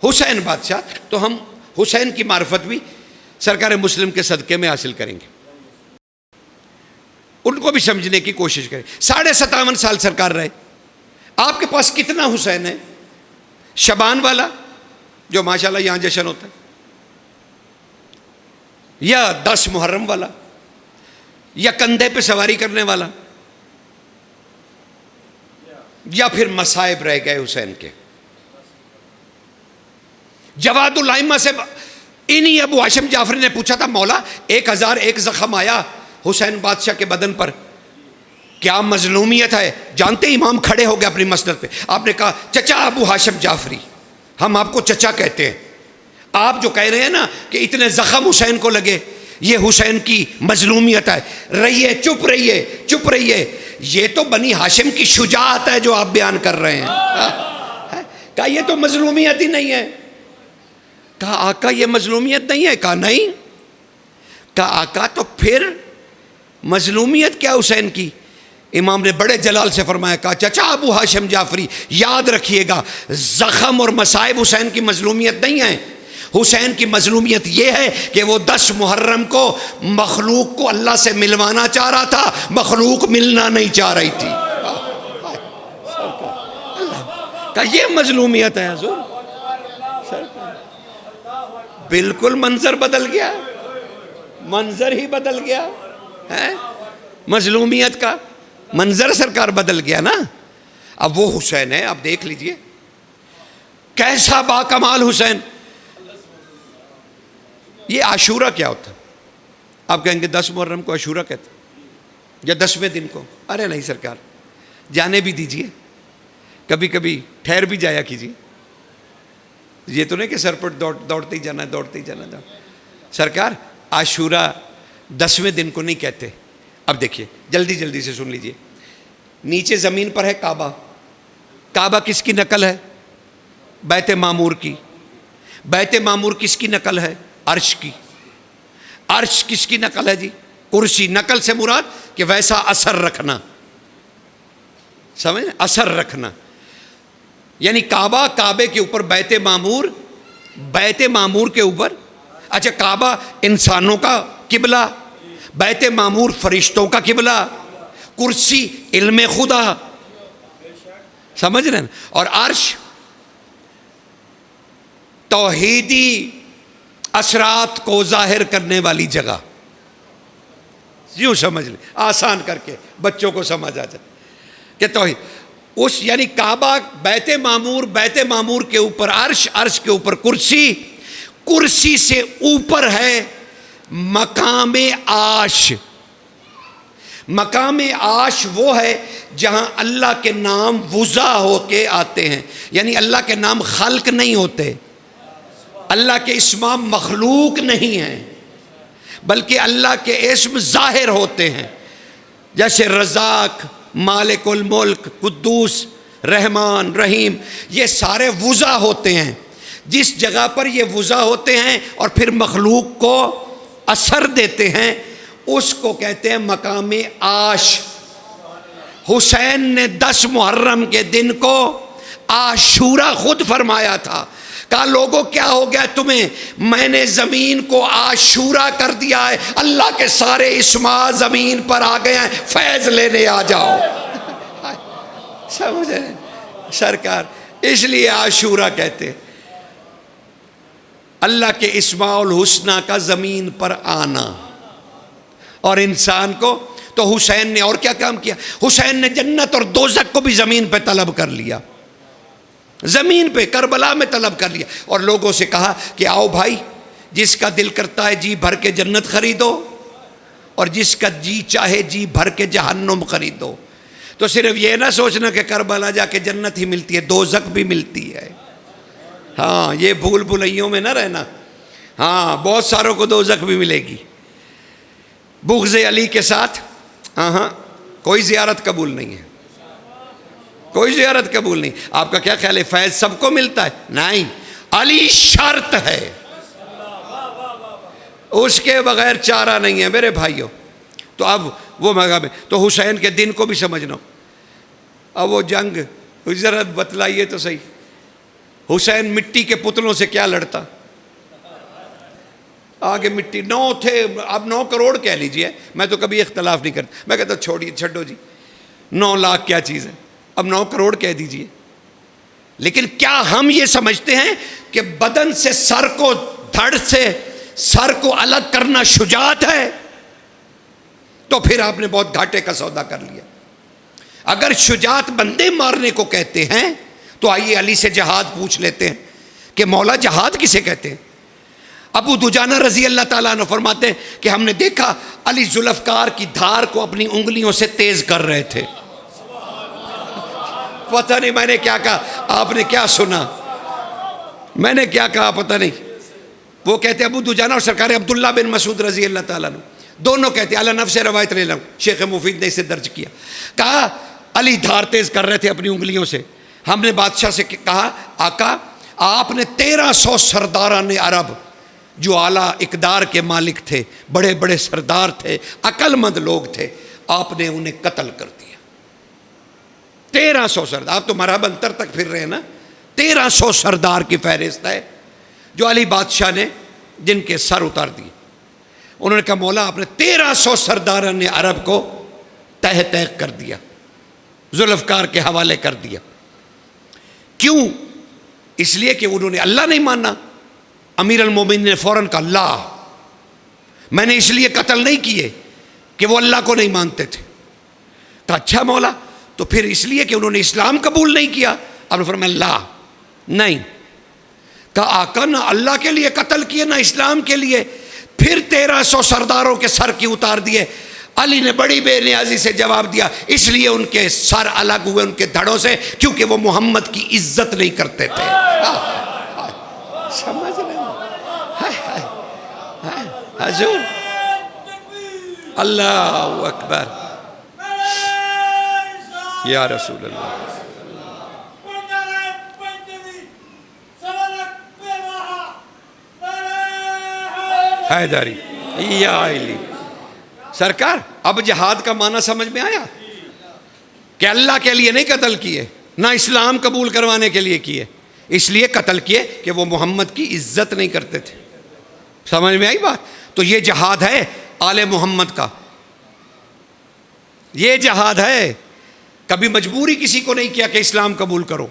حسین بادشاہ. تو ہم حسین کی معرفت بھی سرکار مسلم کے صدقے میں حاصل کریں گے, ان کو بھی سمجھنے کی کوشش کریں. 57.5 سال سرکار رہے. آپ کے پاس کتنا حسین ہے؟ شبان والا جو ماشاءاللہ یہاں جشن ہوتا ہے, یا 10 محرم والا, یا کندھے پہ سواری کرنے والا, یا پھر مصائب رہ گئے حسین کے. جواد الائمہ سے انہی ابو ہاشم جعفری نے پوچھا تھا, مولا 1001 زخم آیا حسین بادشاہ کے بدن پر, کیا مظلومیت ہے؟ جانتے امام کھڑے ہو گئے اپنی مسند پہ, آپ نے کہا چچا ابو ہاشم جعفری, ہم آپ کو چچا کہتے ہیں, آپ جو کہہ رہے ہیں نا کہ اتنے زخم حسین کو لگے, یہ حسین کی مظلومیت ہے. رہیے, چپ رہیے, چپ رہیے, یہ تو بنی ہاشم کی شجاعت ہے جو آپ بیان کر رہے ہیں. کہا یہ تو مظلومیت ہی نہیں ہے. کہا آقا یہ مظلومیت نہیں ہے. کہا نہیں. کہا آقا تو پھر مظلومیت کیا حسین کی؟ امام نے بڑے جلال سے فرمایا, کہا چچا ابو ہاشم جعفری یاد رکھیے گا, زخم اور مصائب حسین کی مظلومیت نہیں ہے. حسین کی مظلومیت یہ ہے کہ وہ 10 محرم کو مخلوق کو اللہ سے ملوانا چاہ رہا تھا, مخلوق ملنا نہیں چاہ رہی تھی. کہا یہ مظلومیت ہے حضور. بالکل منظر بدل گیا, منظر ہی بدل گیا ہے, مظلومیت کا منظر سرکار بدل گیا نا. اب وہ حسین ہے, اب دیکھ لیجئے کیسا با کمال حسین. یہ عاشورہ کیا ہوتا؟ آپ کہیں گے 10 محرم کو عاشورہ کہتے یا 10ویں دن کو. ارے نہیں سرکار, جانے بھی دیجئے, کبھی کبھی ٹھہر بھی جایا کیجئے. یہ تو نہیں کہ سر پر دوڑتے ہی جانا, دوڑتے ہی جانا. سرکار عاشورہ 10ویں دن کو نہیں کہتے. اب دیکھیے جلدی جلدی سے سن لیجئے. نیچے زمین پر ہے کعبہ. کعبہ کس کی نقل ہے؟ بیت معمور کی. بیت معمور کس کی نقل ہے؟ عرش کی. عرش کس کی نقل ہے جی؟ کرسی. نقل سے مراد کہ ویسا اثر رکھنا, سمجھ, اثر رکھنا. یعنی کعبہ, کعبے کے اوپر بیت معمور, بیت معمور کے اوپر. اچھا کعبہ انسانوں کا قبلہ, بیت معمور فرشتوں کا قبلہ, کرسی علم خدا, سمجھ رہے ہیں. اور عرش توحیدی اثرات کو ظاہر کرنے والی جگہ. یوں سمجھ لیں, آسان کر کے بچوں کو سمجھ آ جائے کہ توحید اس, یعنی کعبہ, بیت معمور, بیت معمور کے اوپر عرش, عرش کے اوپر کرسی, کرسی سے اوپر ہے مقام عاش. مقام عاش وہ ہے جہاں اللہ کے نام وضع ہو کے آتے ہیں. یعنی اللہ کے نام خلق نہیں ہوتے, اللہ کے اسماء مخلوق نہیں ہیں, بلکہ اللہ کے اسم ظاہر ہوتے ہیں. جیسے رزاق, مالک الملک, قدوس, رحمان, رحیم, یہ سارے وضع ہوتے ہیں. جس جگہ پر یہ وضع ہوتے ہیں اور پھر مخلوق کو اثر دیتے ہیں, اس کو کہتے ہیں مقام عاش. حسین نے 10 محرم کے دن کو عاشورہ خود فرمایا تھا. کہا لوگوں کیا ہو گیا تمہیں, میں نے زمین کو عاشورہ کر دیا ہے, اللہ کے سارے اسماء زمین پر آ گئے ہیں, فیض لینے آ جاؤ. سمجھے سرکار, اس لیے عاشورہ کہتے اللہ کے اسماء الحسنہ کا زمین پر آنا. اور انسان کو تو حسین نے اور کیا کام کیا؟ حسین نے جنت اور دوزخ کو بھی زمین پہ طلب کر لیا, زمین پہ کربلا میں طلب کر لیا. اور لوگوں سے کہا کہ آؤ بھائی, جس کا دل کرتا ہے جی بھر کے جنت خریدو, اور جس کا جی چاہے جی بھر کے جہنم خریدو. تو صرف یہ نہ سوچنا کہ کربلا جا کے جنت ہی ملتی ہے, دوزخ بھی ملتی ہے. ہاں, یہ بھول بھلائیوں میں نہ رہنا. ہاں, بہت ساروں کو دوزخ بھی ملے گی. بغض علی کے ساتھ ہاں کوئی زیارت قبول نہیں ہے, کوئی زیارت قبول نہیں. آپ کا کیا خیال ہے فیض سب کو ملتا ہے؟ نہیں, علی شرط ہے, اس کے بغیر چارہ نہیں ہے میرے بھائیوں. تو اب وہ مقام ہے. تو حسین کے دن کو بھی سمجھنا. اب وہ جنگ ذرا بتلائیے تو صحیح, حسین مٹی کے پتلوں سے کیا لڑتا, آگے مٹی 9 تھے, اب 9 کروڑ کہہ لیجئے, میں تو کبھی اختلاف نہیں کرتا, میں کہتا چھوڑیے چھڈو جی 9 لاکھ کیا چیز ہے, اب 9 کروڑ کہہ دیجئے. لیکن کیا ہم یہ سمجھتے ہیں کہ بدن سے سر کو, دھڑ سے سر کو الگ کرنا شجاعت ہے؟ تو پھر آپ نے بہت گھاٹے کا سودا کر لیا. اگر شجاعت بندے مارنے کو کہتے ہیں تو آئیے علی سے جہاد پوچھ لیتے ہیں کہ مولا جہاد کسے کہتے ہیں. ابو دجانہ رضی اللہ تعالیٰ عنہ فرماتے ہیں کہ ہم نے دیکھا علی ذوالفقار کی دھار کو اپنی انگلیوں سے تیز کر رہے تھے. پتہ نہیں میں نے کیا کہا, آپ نے کیا سنا, میں نے کیا کہا پتہ نہیں. وہ کہتے ابو دجانہ اور سرکار عبداللہ بن مسعود رضی اللہ تعالیٰ عنہ دونوں کہتے, اللہ نفس سے روایت لے لوں, شیخ مفید نے اسے درج کیا, کہا علی دھار تیز کر رہے تھے اپنی انگلیوں سے. ہم نے بادشاہ سے کہا آقا آپ نے 1300 سرداران عرب جو اعلیٰ اقدار کے مالک تھے, بڑے بڑے سردار تھے, عقل مند لوگ تھے, آپ نے انہیں قتل کر دیا. 1300 سردار, آپ تو مرحبا انتر تک پھر رہے ہیں نا. 1300 سردار کی فہرست ہے جو علی بادشاہ نے جن کے سر اتار دیے. انہوں نے کہا مولا آپ نے 1300 سرداران عرب کو تہ تہ کر دیا, ذوالفقار کے حوالے کر دیا. کیوں؟ اس لیے کہ انہوں نے اللہ نہیں مانا. امیر المومنین نے فوراً کہا اللہ, میں نے اس لیے قتل نہیں کیے کہ وہ اللہ کو نہیں مانتے تھے. کہا اچھا مولا, تو پھر اس لیے کہ انہوں نے اسلام قبول نہیں کیا. آپ نے فرمایا اللہ نہیں. کہا آقا نہ اللہ کے لیے قتل کیے نہ اسلام کے لیے, پھر 1300 سرداروں کے سر کی اتار دیے. علی نے بڑی بے نیازی سے جواب دیا اس لیے ان کے سر الگ ہوئے ان کے دھڑوں سے کیونکہ وہ محمد کی عزت نہیں کرتے تھے. سمجھ رہے حضور, اللہ اکبر یا رسول اللہ. حیدری یا علی سرکار, اب جہاد کا معنی سمجھ میں آیا کہ اللہ کے لیے نہیں قتل کیے, نہ اسلام قبول کروانے کے لیے کیے, اس لیے قتل کیے کہ وہ محمد کی عزت نہیں کرتے تھے. سمجھ میں آئی بات؟ تو یہ جہاد ہے آل محمد کا, یہ جہاد ہے. کبھی مجبوری کسی کو نہیں کیا کہ اسلام قبول کرو,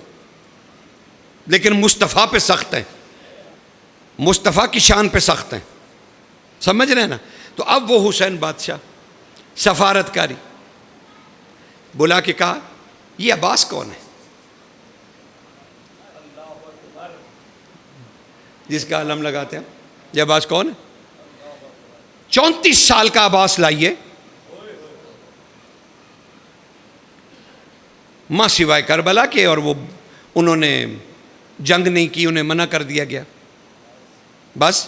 لیکن مصطفیٰ پہ سخت ہیں, مصطفیٰ کی شان پہ سخت ہیں. سمجھ رہے ہیں نا؟ تو اب وہ حسین بادشاہ سفارت کاری بلا کے کہا یہ عباس کون ہے جس کا علم لگاتے ہیں, یہ عباس کون ہے؟ 34 سال کا عباس لائیے, ماں سوائے کربلا کے, اور وہ انہوں نے جنگ نہیں کی, انہیں منع کر دیا گیا. بس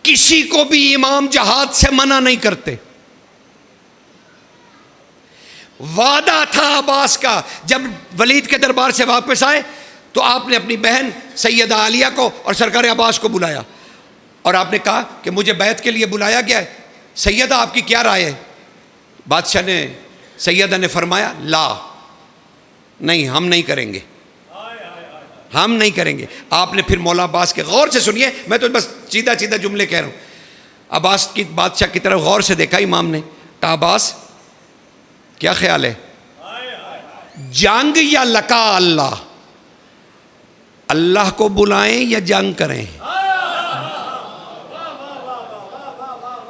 کسی کو بھی امام جہاد سے منع نہیں کرتے. وعدہ تھا عباس کا, جب ولید کے دربار سے واپس آئے تو آپ نے اپنی بہن سیدہ عالیہ کو اور سرکار عباس کو بلایا, اور آپ نے کہا کہ مجھے بیعت کے لیے بلایا گیا ہے, سیدہ آپ کی کیا رائے ہے؟ بادشاہ نے, سیدہ نے فرمایا لا, نہیں ہم نہیں کریں گے, ہم نہیں کریں گے. آپ نے پھر مولا عباس کے, غور سے سنیے, میں تو بس سیدھا سیدھا جملے کہہ رہا ہوں. عباس کی بادشاہ کی طرف غور سے دیکھا امام نے, کہا عباس کیا خیال ہے, جنگ یا لقا اللہ, اللہ کو بلائیں یا جنگ کریں؟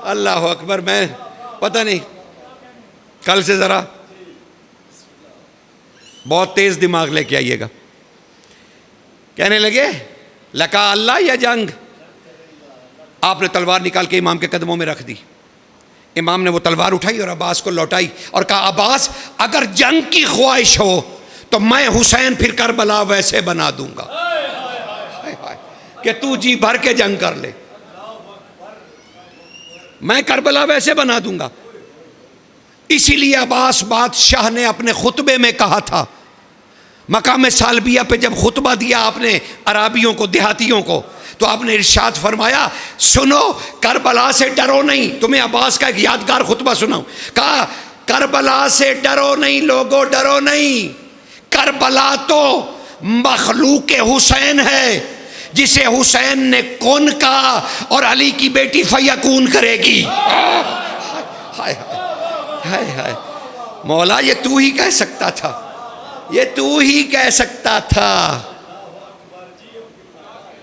اللہ اکبر. میں پتہ نہیں, کل سے ذرا بہت تیز دماغ لے کے آئیے گا. کہنے لگے لقا اللہ یا جنگ. آپ نے تلوار نکال کے امام کے قدموں میں رکھ دی. امام نے وہ تلوار اٹھائی اور عباس کو لوٹائی اور کہا عباس اگر جنگ کی خواہش ہو تو میں حسین پھر کربلا ویسے بنا دوں گا کہ تو جی بھر کے جنگ کر لے, میں کربلا ویسے بنا دوں گا. اسی لیے عباس بادشاہ نے اپنے خطبے میں کہا تھا, مقام سالبیہ پہ جب خطبہ دیا آپ نے عرابیوں کو, دیہاتیوں کو, تو آپ نے ارشاد فرمایا سنو کربلا سے ڈرو نہیں. تمہیں عباس کا ایک یادگار خطبہ سناؤں. کہا کربلا سے ڈرو نہیں لوگو، ڈرو نہیں. کربلا تو مخلوق حسین ہے جسے حسین نے کون کہا اور علی کی بیٹی فیکون کرے گی. ہائے ہائے ہائے مولا، یہ تو ہی کہہ سکتا تھا، یہ تو ہی کہہ سکتا تھا.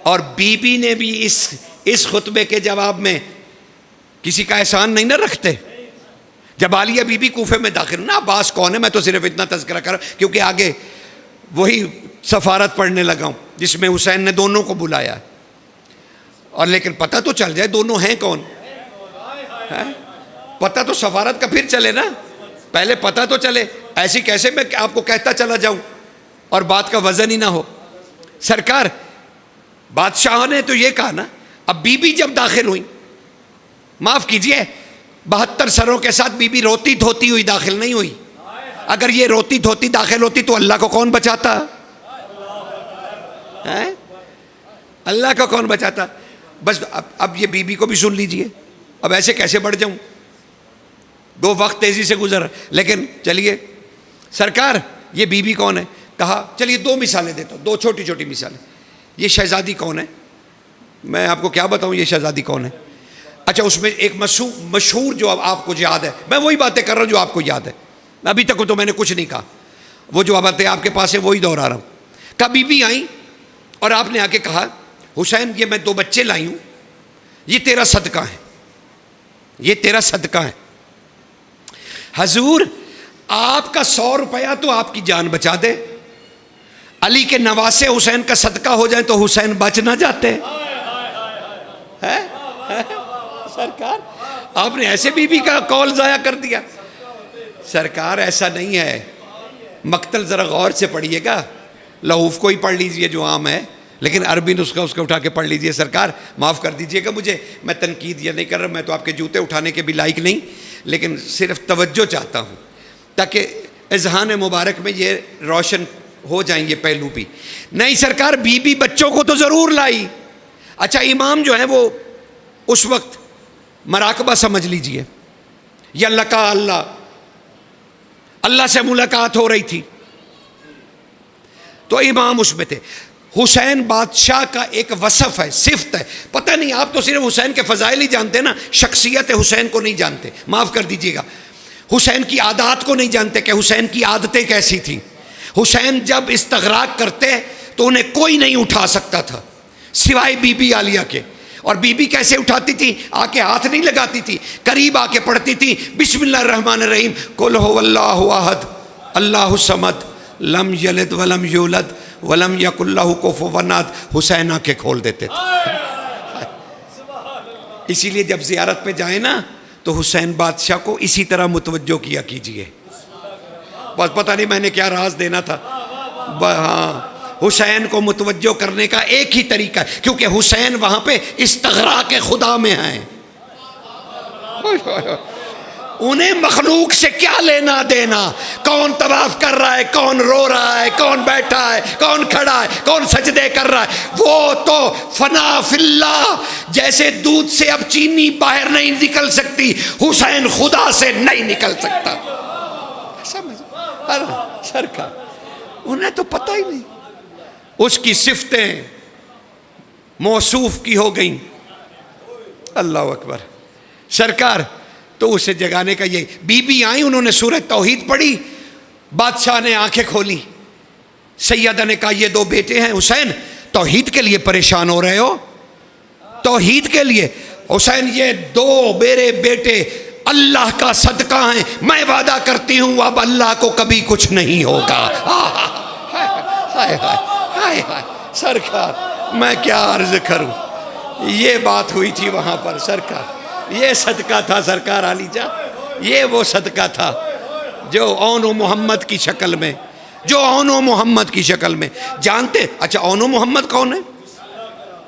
اور بی بی نے بھی اس خطبے کے جواب میں کسی کا احسان نہیں نہ رکھتے. جب عالیہ بی بی کوفے میں داخل نہ، عباس کون ہے، میں تو صرف اتنا تذکرہ کر رہا کیونکہ آگے وہی سفارت پڑھنے لگا ہوں جس میں حسین نے دونوں کو بلایا. اور لیکن پتہ تو چل جائے دونوں ہیں کون. پتہ تو سفارت کا پھر چلے نا، پہلے پتہ تو چلے. ایسی کیسے میں آپ کو کہتا چلا جاؤں اور بات کا وزن ہی نہ ہو. سرکار بادشاہ نے تو یہ کہا نا. اب بی بی جب داخل ہوئی، معاف کیجئے 72 سروں کے ساتھ بی بی روتی دھوتی ہوئی داخل نہیں ہوئی. اگر یہ روتی دھوتی داخل ہوتی تو اللہ کو کون بچاتا؟ اللہ کو کون بچاتا؟ بس اب یہ بی بی کو بھی سن لیجئے. اب ایسے کیسے بڑھ جاؤں، دو وقت تیزی سے گزر. لیکن چلیے سرکار یہ بی بی کون ہے؟ کہا چلیے 2 مثالیں دیتا ہوں، 2 چھوٹی چھوٹی مثالیں. یہ شہزادی کون ہے؟ میں آپ کو کیا بتاؤں یہ شہزادی کون ہے. اچھا اس میں ایک مشہور جو آپ کو یاد ہے، میں وہی باتیں کر رہا ہوں جو آپ کو یاد ہے، ابھی تک تو میں نے کچھ نہیں کہا. وہ جو باتیں آپ کے پاس ہے وہی دوہرا رہا ہوں. کہا بی بی آئیں اور آپ نے آ کے کہا حسین یہ میں 2 بچے لائی ہوں، یہ تیرا صدقہ ہے، یہ تیرا صدقہ ہے. حضور آپ کا 100 روپیہ تو آپ کی جان بچا دے، علی کے نواسے حسین کا صدقہ ہو جائیں تو حسین بچ نہ جاتے. سرکار آپ نے ایسے بی بی کا قول ضائع کر دیا. سرکار ایسا نہیں ہے. مقتل ذرا غور سے پڑھیے گا، لہوف کو ہی پڑھ لیجئے جو عام ہے، لیکن عربی نسخہ اس کا اٹھا کے پڑھ لیجئے. سرکار معاف کر دیجئے گا مجھے، میں تنقید یہ نہیں کر رہا، میں تو آپ کے جوتے اٹھانے کے بھی لائق نہیں، لیکن صرف توجہ چاہتا ہوں تاکہ اذہان مبارک میں یہ روشن ہو جائیں یہ پہلو بھی. نہیں سرکار بی بی بچوں کو تو ضرور لائی. اچھا امام جو ہے وہ اس وقت مراقبہ سمجھ لیجئے، یا لقا اللہ سے ملاقات ہو رہی تھی تو امام اس میں تھے. حسین بادشاہ کا ایک وصف ہے، صفت ہے. پتہ نہیں آپ تو صرف حسین کے فضائل ہی جانتے نا، شخصیت حسین کو نہیں جانتے. معاف کر دیجئے گا، حسین کی عادات کو نہیں جانتے کہ حسین کی عادتیں کیسی تھیں. حسین جب استغراق کرتے تو انہیں کوئی نہیں اٹھا سکتا تھا سوائے بی بی عالیہ کے. اور بی بی کیسے اٹھاتی تھی؟ آ کے ہاتھ نہیں لگاتی تھی، قریب آ کے پڑھتی تھی بسم اللہ الرحمن الرحیم قل هو اللہ احد اللہ الصمد لم یلد ولم یولد ولم یکن لہ کفوا احد. حسین آ کے کھول دیتے تھے. اسی لیے جب زیارت پہ جائیں نا تو حسین بادشاہ کو اسی طرح متوجہ کیا کیجئے. بس پتہ نہیں میں نے کیا راز دینا تھا. ہاں حسین کو متوجہ کرنے کا ایک ہی طریقہ ہے، کیونکہ حسین وہاں پہ استغراق خدا میں ہیں. انہیں مخلوق سے کیا لینا دینا، کون طواف کر رہا ہے، کون رو رہا ہے، کون بیٹھا ہے، کون کھڑا ہے، کون سجدے کر رہا ہے. وہ تو فنا فی اللہ، جیسے دودھ سے اب چینی باہر نہیں نکل سکتی، حسین خدا سے نہیں نکل سکتا. سرکار انہیں تو پتہ ہی نہیں، اس کی صفتیں موصوف کی ہو گئیں. اللہ اکبر. سرکار تو اسے جگانے کا یہ بی بی آئیں، انہوں نے سورہ توحید پڑھی، بادشاہ نے آنکھیں کھولی. سیدہ نے کہا یہ 2 بیٹے ہیں حسین، توحید کے لیے پریشان ہو رہے ہو؟ توحید کے لیے؟ حسین یہ 2 میرے بیٹے اللہ کا صدقہ ہیں، میں وعدہ کرتی ہوں اب اللہ کو کبھی کچھ نہیں ہوگا. سرکار میں کیا عرض کروں، یہ بات ہوئی تھی وہاں پر. سرکار یہ صدقہ تھا سرکار علی جان، یہ وہ صدقہ تھا جو اون و محمد کی شکل میں، جو اون و محمد کی شکل میں جانتے. اچھا اون و محمد کون ہے؟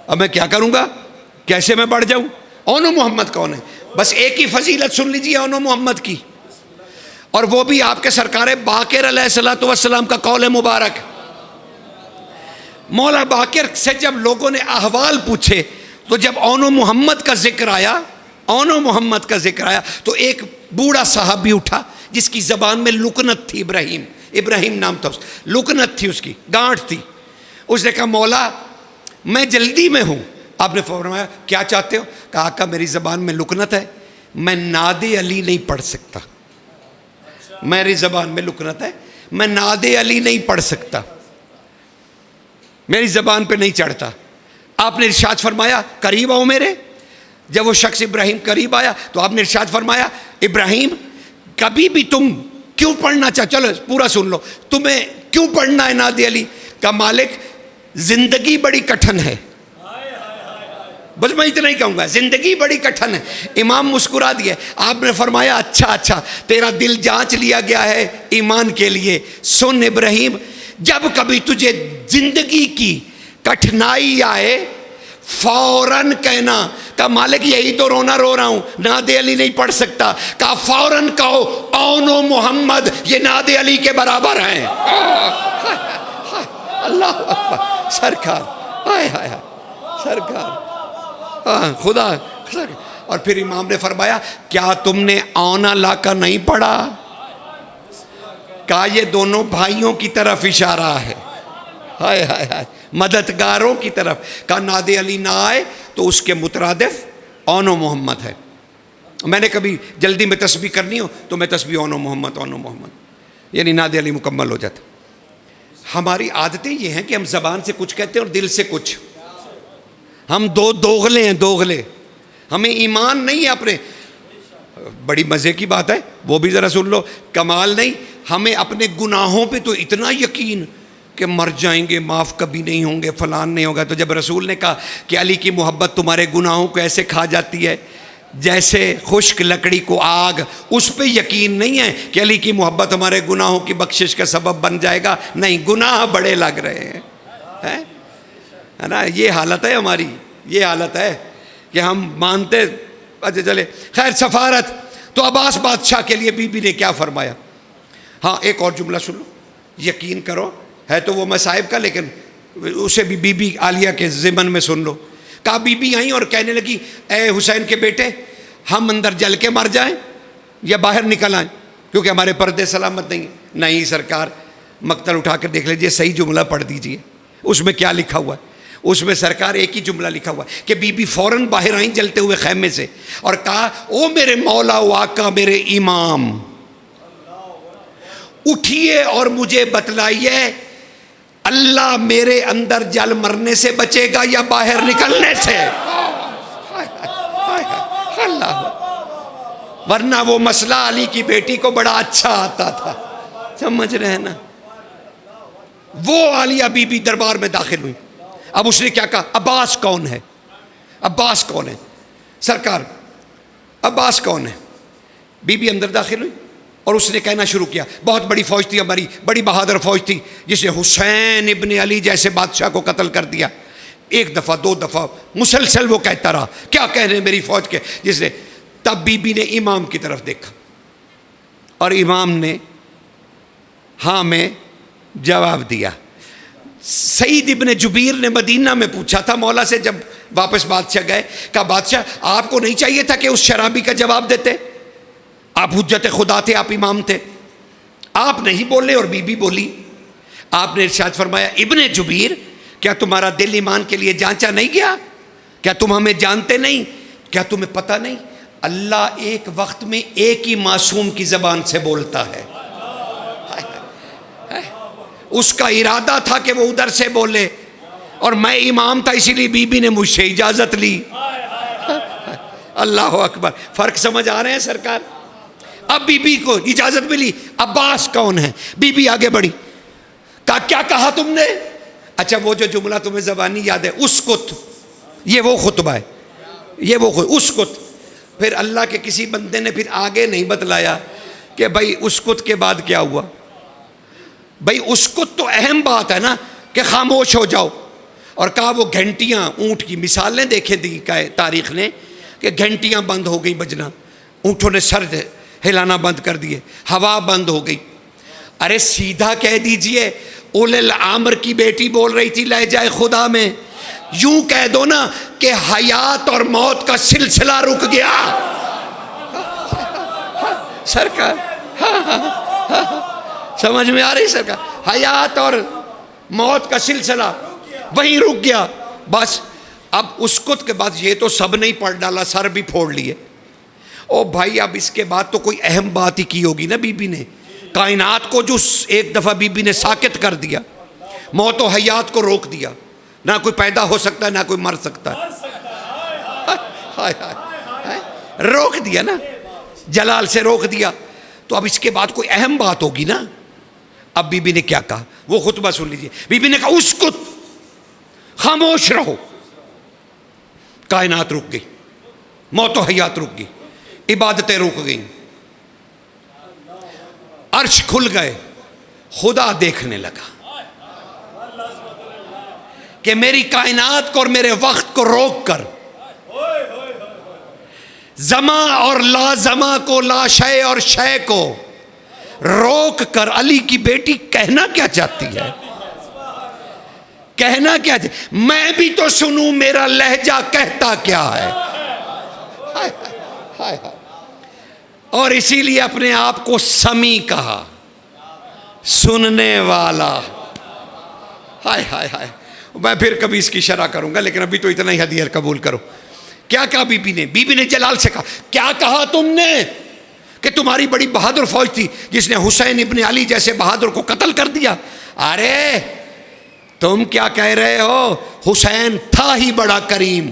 اب میں کیا کروں گا، کیسے میں بڑھ جاؤں؟ اون و محمد کون ہے؟ بس ایک ہی فضیلت سن لیجیے اون و محمد کی، اور وہ بھی آپ کے سرکار باقر علیہ السلام کا قول مبارک. مولا باقر سے جب لوگوں نے احوال پوچھے تو جب اون و محمد کا ذکر آیا، اون و محمد کا ذکر آیا تو ایک بوڑھا صحابی اٹھا جس کی زبان میں لکنت تھی، ابراہیم نام تھا، لکنت تھی، اس کی گانٹھ تھی. اس نے کہا مولا میں جلدی میں ہوں. آپ نے فرمایا کیا چاہتے ہو؟ کہا آقا میری زبان میں لکنت ہے، میں ناد علی نہیں پڑھ سکتا. میری زبان میں لکنت ہے، میں ناد علی نہیں پڑھ سکتا، میری زبان پہ نہیں چڑھتا. آپ نے ارشاد فرمایا قریب آؤ میرے. جب وہ شخص ابراہیم قریب آیا تو آپ نے ارشاد فرمایا ابراہیم کبھی بھی تم کیوں پڑھنا چلو پورا سن لو، تمہیں کیوں پڑھنا ہے ناد علی؟ کا مالک زندگی بڑی کٹھن ہے. بس میں اتنا ہی کہوں گا، زندگی بڑی کٹھن ہے. امام مسکرا دیا. آپ نے فرمایا اچھا تیرا دل جانچ لیا گیا ہے ایمان کے لیے. سن ابراہیم، جب کبھی تجھے زندگی کی کٹھنائی آئے فوراً کہنا کہ مالک یہی تو رونا رو رہا ہوں، ناد علی نہیں پڑھ سکتا. کہا فوراً کہو اون و محمد یہ ناد علی کے برابر ہیں. اللہ اکبر، سرکار، ہائے سرکار، خدا. اور پھر امام نے فرمایا کیا تم نے اونا لا کا نہیں پڑھا؟ کہا یہ دونوں بھائیوں کی طرف اشارہ ہے، ہائے مددگاروں کی طرف. کہا ناد علی نہ آئے تو اس کے مترادف اون و محمد ہے. میں نے کبھی جلدی میں تسبیح کرنی ہو تو میں تسبیح اون و محمد یعنی ناد علی مکمل ہو جاتا. ہماری عادتیں یہ ہیں کہ ہم زبان سے کچھ کہتے ہیں اور دل سے کچھ. ہم دوغلے ہیں، دوغلے. ہمیں ایمان نہیں ہے اپنے. بڑی مزے کی بات ہے، وہ بھی ذرا سن لو. کمال نہیں، ہمیں اپنے گناہوں پہ تو اتنا یقین کہ مر جائیں گے، معاف کبھی نہیں ہوں گے، فلان نہیں ہوگا. تو جب رسول نے کہا کہ علی کی محبت تمہارے گناہوں کو ایسے کھا جاتی ہے جیسے خشک لکڑی کو آگ، اس پہ یقین نہیں ہے کہ علی کی محبت ہمارے گناہوں کی بخشش کا سبب بن جائے گا. نہیں، گناہ بڑے لگ رہے ہیں، ہے نا. یہ حالت ہے ہماری، یہ حالت ہے کہ ہم مانتے. اچھا چلے خیر. سفارت تو عباس بادشاہ کے لیے بی بی نے کیا فرمایا؟ ہاں ایک اور جملہ سن لو. یقین کرو ہے تو وہ مصائب کا، لیکن اسے بھی بی بی عالیہ کے ضمن میں سن لو. کہا بی بی آئیں اور کہنے لگی اے حسین کے بیٹے، ہم اندر جل کے مر جائیں یا باہر نکل آئیں کیونکہ ہمارے پردے سلامت نہیں. نہیں سرکار، مقتل اٹھا کر دیکھ لیجئے، صحیح جملہ پڑھ دیجئے، اس میں کیا لکھا ہوا ہے. اس میں سرکار ایک ہی جملہ لکھا ہوا ہے کہ بی بی فوراً باہر آئیں جلتے ہوئے خیمے سے اور کہا او میرے مولا و آقا، میرے امام، اٹھیے اور مجھے بتلائیے اللہ میرے اندر جل مرنے سے بچے گا یا باہر نکلنے سے. اللہ، ورنہ وہ مسئلہ علی کی بیٹی کو بڑا اچھا آتا تھا. سمجھ رہے ہیں نا. وہ عالیہ بی بی دربار میں داخل ہوئی. اب اس نے کیا کہا؟ عباس کون ہے؟ عباس کون ہے سرکار؟ عباس کون ہے؟ بی بی اندر داخل ہوئی اور اس نے کہنا شروع کیا. بہت بڑی فوج تھی ہماری، بڑی بہادر فوج تھی جس نے حسین ابن علی جیسے بادشاہ کو قتل کر دیا. ایک دفعہ، دو دفعہ مسلسل وہ کہتا رہا کیا کہہ رہے ہیں میری فوج کے، جس نے. تب بی بی نے امام کی طرف دیکھا اور امام نے ہاں میں جواب دیا. سعید ابن جبیر نے مدینہ میں پوچھا تھا مولا سے جب واپس بادشاہ گئے، کہا بادشاہ آپ کو نہیں چاہیے تھا کہ اس شرابی کا جواب دیتے؟ آپ حجت خدا تھے، آپ امام تھے. آپ نہیں بولے اور بی بی بولی. آپ نے ارشاد فرمایا ابن جبیر، کیا تمہارا دل ایمان کے لیے جانچا نہیں گیا؟ کیا تم ہمیں جانتے نہیں؟ کیا تمہیں پتہ نہیں اللہ ایک وقت میں ایک ہی معصوم کی زبان سے بولتا ہے. اس کا ارادہ تھا کہ وہ ادھر سے بولے اور میں امام تھا، اسی لیے بی بی نے مجھ سے اجازت لی. اللہ اکبر. فرق سمجھ آ رہے ہیں سرکار؟ اب بی بی کو اجازت ملی. عباس کون ہے؟ بی بی آگے بڑھی. کہا کیا کہا تم نے؟ اچھا وہ جو جملہ تمہیں زبانی یاد ہے، اسکت، یہ وہ خطبہ ہے، یہ وہ اسکت. پھر اللہ کے کسی بندے نے پھر آگے نہیں بتلایا کہ بھائی اسکت کے بعد کیا ہوا. بھائی اسکت تو اہم بات ہے نا کہ خاموش ہو جاؤ. اور کہا وہ گھنٹیاں، اونٹ کی مثالیں دیکھیں دی تاریخ نے کہ گھنٹیاں بند ہو گئی بجنا، اونٹوں نے سر ہلانا بند کر دیے، ہوا بند ہو گئی. ارے سیدھا کہہ دیجئے اول الامر کی بیٹی بول رہی تھی لہجہ خدا میں، یوں کہہ دو نا کہ حیات اور موت کا سلسلہ رک گیا. سرکار سمجھ میں آ رہی سرکار؟ حیات اور موت کا سلسلہ وہیں رک گیا بس. اب اسکت کے بعد یہ تو سب نہیں پڑھ ڈالا، سر بھی پھوڑ لیے. او بھائی اب اس کے بعد تو کوئی اہم بات ہی کی ہوگی نا بی بی نے. کائنات کو جو ایک دفعہ بی بی نے ساکت کر دیا، موت و حیات کو روک دیا، نہ کوئی پیدا ہو سکتا ہے نہ کوئی مر سکتا ہے، روک دیا نا، جلال سے روک دیا. تو اب اس کے بعد کوئی اہم بات ہوگی نا. اب بی بی نے کیا کہا وہ خطبہ سن لیجیے. بی بی نے کہا اسکت، خاموش رہو. کائنات رک گئی، موت و حیات رک گئی، عبادتیں رک گئیں، عرش کھل گئے. خدا دیکھنے لگا کہ میری کائنات کو اور میرے وقت کو روک کر، زما اور لا زما کو، لا شے اور شے کو روک کر علی کی بیٹی کہنا کیا چاہتی ہے؟ کہنا کیا چاہتی؟ میں بھی تو سنوں میرا لہجہ کہتا کیا ہے. اور اسی لیے اپنے آپ کو سمی کہا، سننے والا. ہائے ہائے ہائے. میں پھر کبھی اس کی شرح کروں گا، لیکن ابھی تو اتنا ہی حدیث قبول کرو. کیا کہا بی بی نے؟ بی بی نے جلال سے کہا کیا کہا تم نے کہ تمہاری بڑی بہادر فوج تھی جس نے حسین ابن علی جیسے بہادر کو قتل کر دیا. ارے تم کیا کہہ رہے ہو؟ حسین تھا ہی بڑا کریم،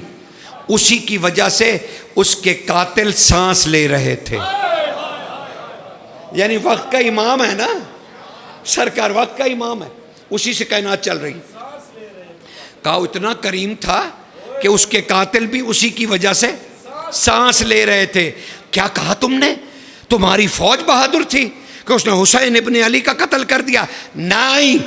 اسی کی وجہ سے اس کے قاتل سانس لے رہے تھے. یعنی وقت کا امام ہے نا سرکار، وقت کا امام ہے، اسی سے کائنات چل رہی. کہا اتنا کریم تھا کہ اس کے قاتل بھی اسی کی وجہ سے سانس لے رہے تھے. کیا کہا تم نے؟ تمہاری فوج بہادر تھی کہ اس نے حسین ابن علی کا قتل کر دیا. نہیں،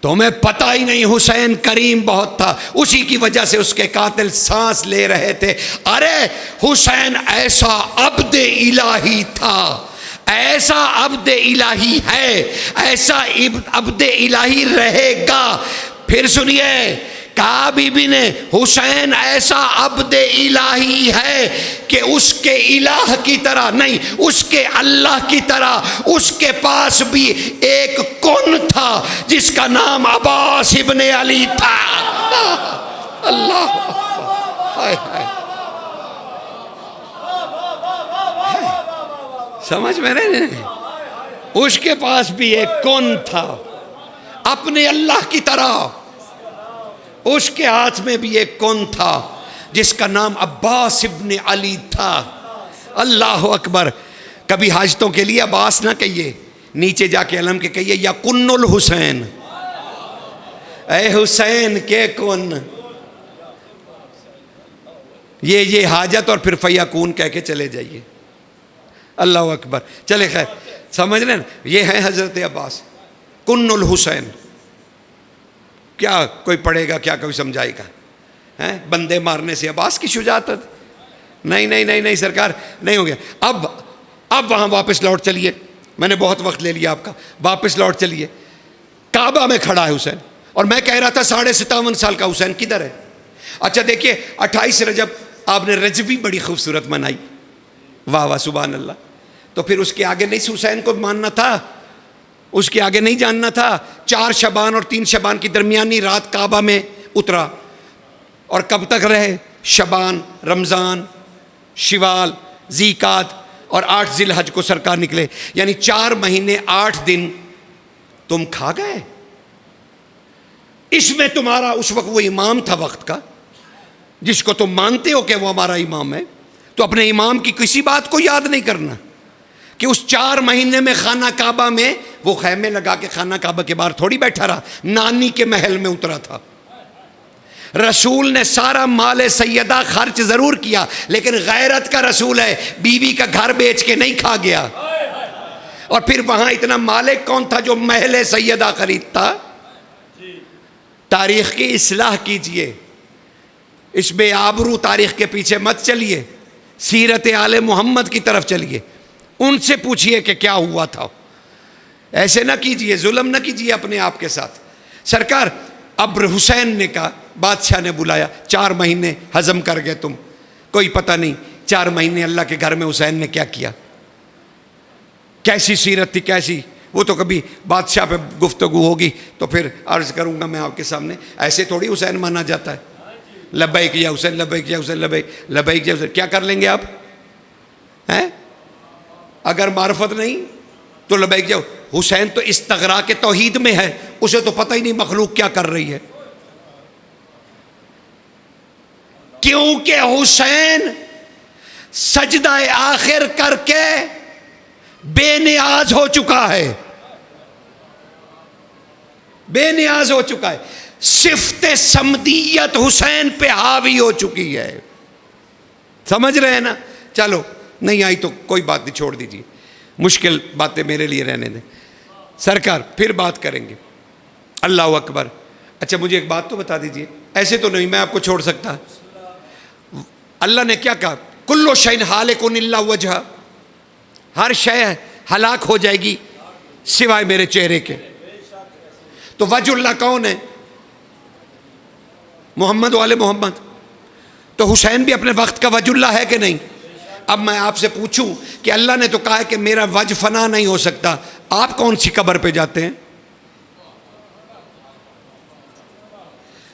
تمہیں پتہ ہی نہیں، حسین کریم بہت تھا، اسی کی وجہ سے اس کے قاتل سانس لے رہے تھے. ارے حسین ایسا عبد الہی تھا، ایسا عبد الہی ہے، ایسا عبد الہی رہے گا. پھر سنیے، کہا بی بی نے حسین ایسا عبد الہی ہے کہ اس کے الہ کی طرح نہیں، اس کے اللہ کی طرح اس کے پاس بھی ایک کن تھا جس کا نام عباس ابن علی تھا. اللہ ہائے ہائے. سمجھ میں نہیں؟ اس کے پاس بھی ایک کن تھا اپنے اللہ کی طرح، اس کے ہاتھ میں بھی ایک کون تھا جس کا نام عباس ابن علی تھا. اللہ اکبر. کبھی حاجتوں کے لیے عباس نہ کہیے، نیچے جا کے علم کے کہیے یا کن الحسین، اے حسین کے کن. یہ حاجت اور پھر فیاکون کہہ کے چلے جائیے. اللہ اکبر. چلے خیر، سمجھ رہے نا؟ یہ ہے حضرت عباس کن الحسین. کیا کوئی پڑھے گا، کیا کوئی سمجھائے گا؟ بندے مارنے سے عباس کی شجاعت؟ نہیں نہیں نہیں نہیں سرکار، نہیں ہو گیا. اب وہاں واپس لوٹ چلیے، میں نے بہت وقت لے لیا آپ کا. واپس لوٹ چلیے. کعبہ میں کھڑا ہے حسین، اور میں کہہ رہا تھا 57.5 سال کا حسین کدھر ہے؟ اچھا دیکھیے 28 رجب آپ نے رجبی بڑی خوبصورت منائی. واہ واہ سبحان اللہ. تو پھر اس کے آگے نہیں حسین کو ماننا تھا، اس کے آگے نہیں جاننا تھا. 4 شعبان اور 3 شعبان کی درمیانی رات کعبہ میں اترا، اور کب تک رہے؟ شعبان، رمضان، شوال، ذیقعد اور 8 ذی الحج کو سرکار نکلے. یعنی 4 مہینے 8 دن تم کھا گئے. اس میں تمہارا اس وقت وہ امام تھا وقت کا جس کو تم مانتے ہو کہ وہ ہمارا امام ہے، تو اپنے امام کی کسی بات کو یاد نہیں کرنا کہ اس 4 مہینے میں خانہ کعبہ میں وہ خیمے لگا کے خانہ کعبہ کے باہر تھوڑی بیٹھا رہا، نانی کے محل میں اترا تھا. رسول نے سارا مال سیدہ خرچ ضرور کیا، لیکن غیرت کا رسول ہے، بیوی کا گھر بیچ کے نہیں کھا گیا. اور پھر وہاں اتنا مالک کون تھا جو محل سیدہ خریدتا؟ تاریخ کی اصلاح کیجئے، اس بے آبرو تاریخ کے پیچھے مت چلیے، سیرت آل محمد کی طرف چلیے. ان سے پوچھئے کہ کیا ہوا تھا. ایسے نہ کیجئے، ظلم نہ کیجئے اپنے آپ کے ساتھ. سرکار اب حسین نے کہا، بادشاہ نے بلایا، 4 مہینے ہضم کر گئے تم، کوئی پتہ نہیں 4 مہینے اللہ کے گھر میں حسین نے کیا کیا، کیسی سیرت تھی کیسی. وہ تو کبھی بادشاہ پہ گفتگو ہوگی تو پھر عرض کروں گا میں آپ کے سامنے. ایسے تھوڑی حسین مانا جاتا ہے. لبیک یا حسین، لبیک یا حسین، لبیک لبیک یا حسین. کیا کر لیں گے آپ ہیں؟ اگر معرفت نہیں تو لبیک یا حسین تو استغراق توحید میں ہے، اسے تو پتہ ہی نہیں مخلوق کیا کر رہی ہے. کیونکہ حسین سجدہ آخر کر کے بے نیاز ہو چکا ہے، بے نیاز ہو چکا ہے. صفت صمدیت حسین پہ حاوی ہو چکی ہے. سمجھ رہے ہیں نا؟ چلو نہیں آئی تو کوئی بات نہیں، چھوڑ دیجیے، مشکل باتیں میرے لیے رہنے دیں. سرکار پھر بات کریں گے. اللہ اکبر. اچھا مجھے ایک بات تو بتا دیجیے، ایسے تو نہیں میں آپ کو چھوڑ سکتا. اللہ نے کیا کہا؟ کل شیء ہالک الا وجہہ، ہر شے ہلاک ہو جائے گی سوائے میرے چہرے کے. تو وجہ اللہ کون ہے؟ محمد والے محمد. تو حسین بھی اپنے وقت کا وجہ اللہ ہے کہ نہیں؟ اب میں آپ سے پوچھوں کہ اللہ نے تو کہا ہے کہ میرا وجہ فنا نہیں ہو سکتا، آپ کون سی قبر پہ جاتے ہیں؟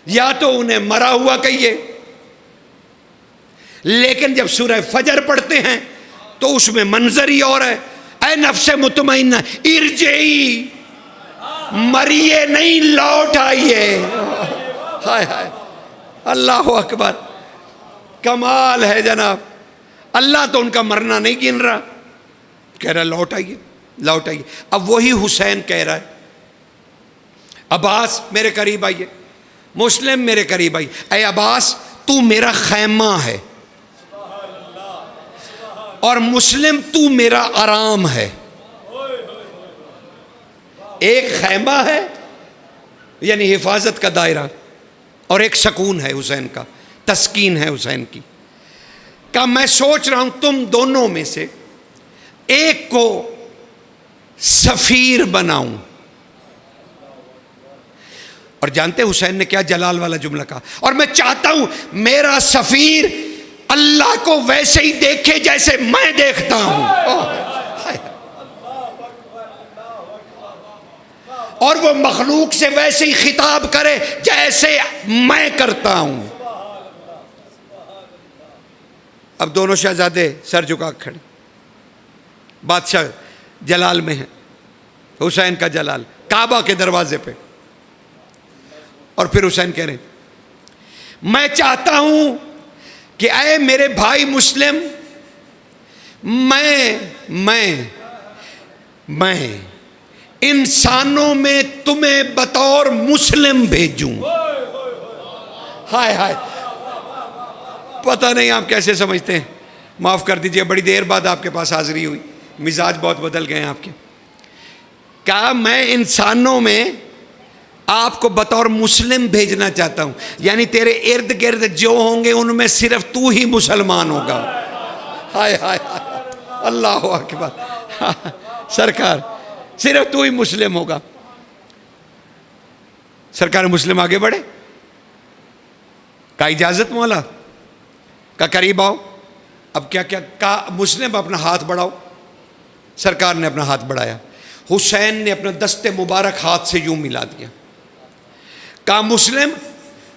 یا تو انہیں مرا ہوا کہیے، لیکن جب سورہ فجر پڑھتے ہیں تو اس میں منظر ہی اور ہے. اے نفس مطمئنہ ارجعی، مریے نہیں لوٹ آئیے. ہائے ہائے اللہ اکبر، کمال ہے جناب. اللہ تو ان کا مرنا نہیں گن رہا، کہہ رہا لوٹ آئیے لوٹ آئیے. اب وہی حسین کہہ رہا ہے عباس میرے قریب آئیے، مسلم میرے قریب آئیے. اے عباس تو میرا خیمہ ہے، اور مسلم تو میرا آرام ہے. ایک خیمہ ہے یعنی حفاظت کا دائرہ، اور ایک سکون ہے حسین کا، تسکین ہے حسین کی. کہ میں سوچ رہا ہوں تم دونوں میں سے ایک کو سفیر بناؤں. اور جانتے حسین نے کیا جلال والا جملہ کہا؟ اور میں چاہتا ہوں میرا سفیر اللہ کو ویسے ہی دیکھے جیسے میں دیکھتا ہوں، اور وہ مخلوق سے ویسے ہی خطاب کرے جیسے میں کرتا ہوں. اب دونوں شہزادے سر جھکا کھڑے، بادشاہ جلال میں ہیں، حسین کا جلال کعبہ کے دروازے پہ. اور پھر حسین کہہ رہے ہیں میں چاہتا ہوں کہ اے میرے بھائی مسلم، میں انسانوں میں تمہیں بطور مسلم بھیجوں. ہائے ہائے، پتہ نہیں آپ کیسے سمجھتے ہیں، معاف کر دیجئے بڑی دیر بعد آپ کے پاس حاضری ہوئی، مزاج بہت بدل گئے ہیں آپ کے. کہا میں انسانوں میں آپ کو بطور مسلم بھیجنا چاہتا ہوں، یعنی تیرے ارد گرد جو ہوں گے ان میں صرف تو ہی مسلمان ہوگا. ہائے ہائے اللہ اکبر. سرکار صرف تو ہی مسلم ہوگا. سرکار مسلم آگے بڑھے، کا اجازت مولا، کا قریب آؤ. اب کیا کہا؟ مسلم اپنا ہاتھ بڑھاؤ. سرکار نے اپنا ہاتھ بڑھایا، حسین نے اپنا دست مبارک ہاتھ سے یوں ملا دیا. کہا مسلم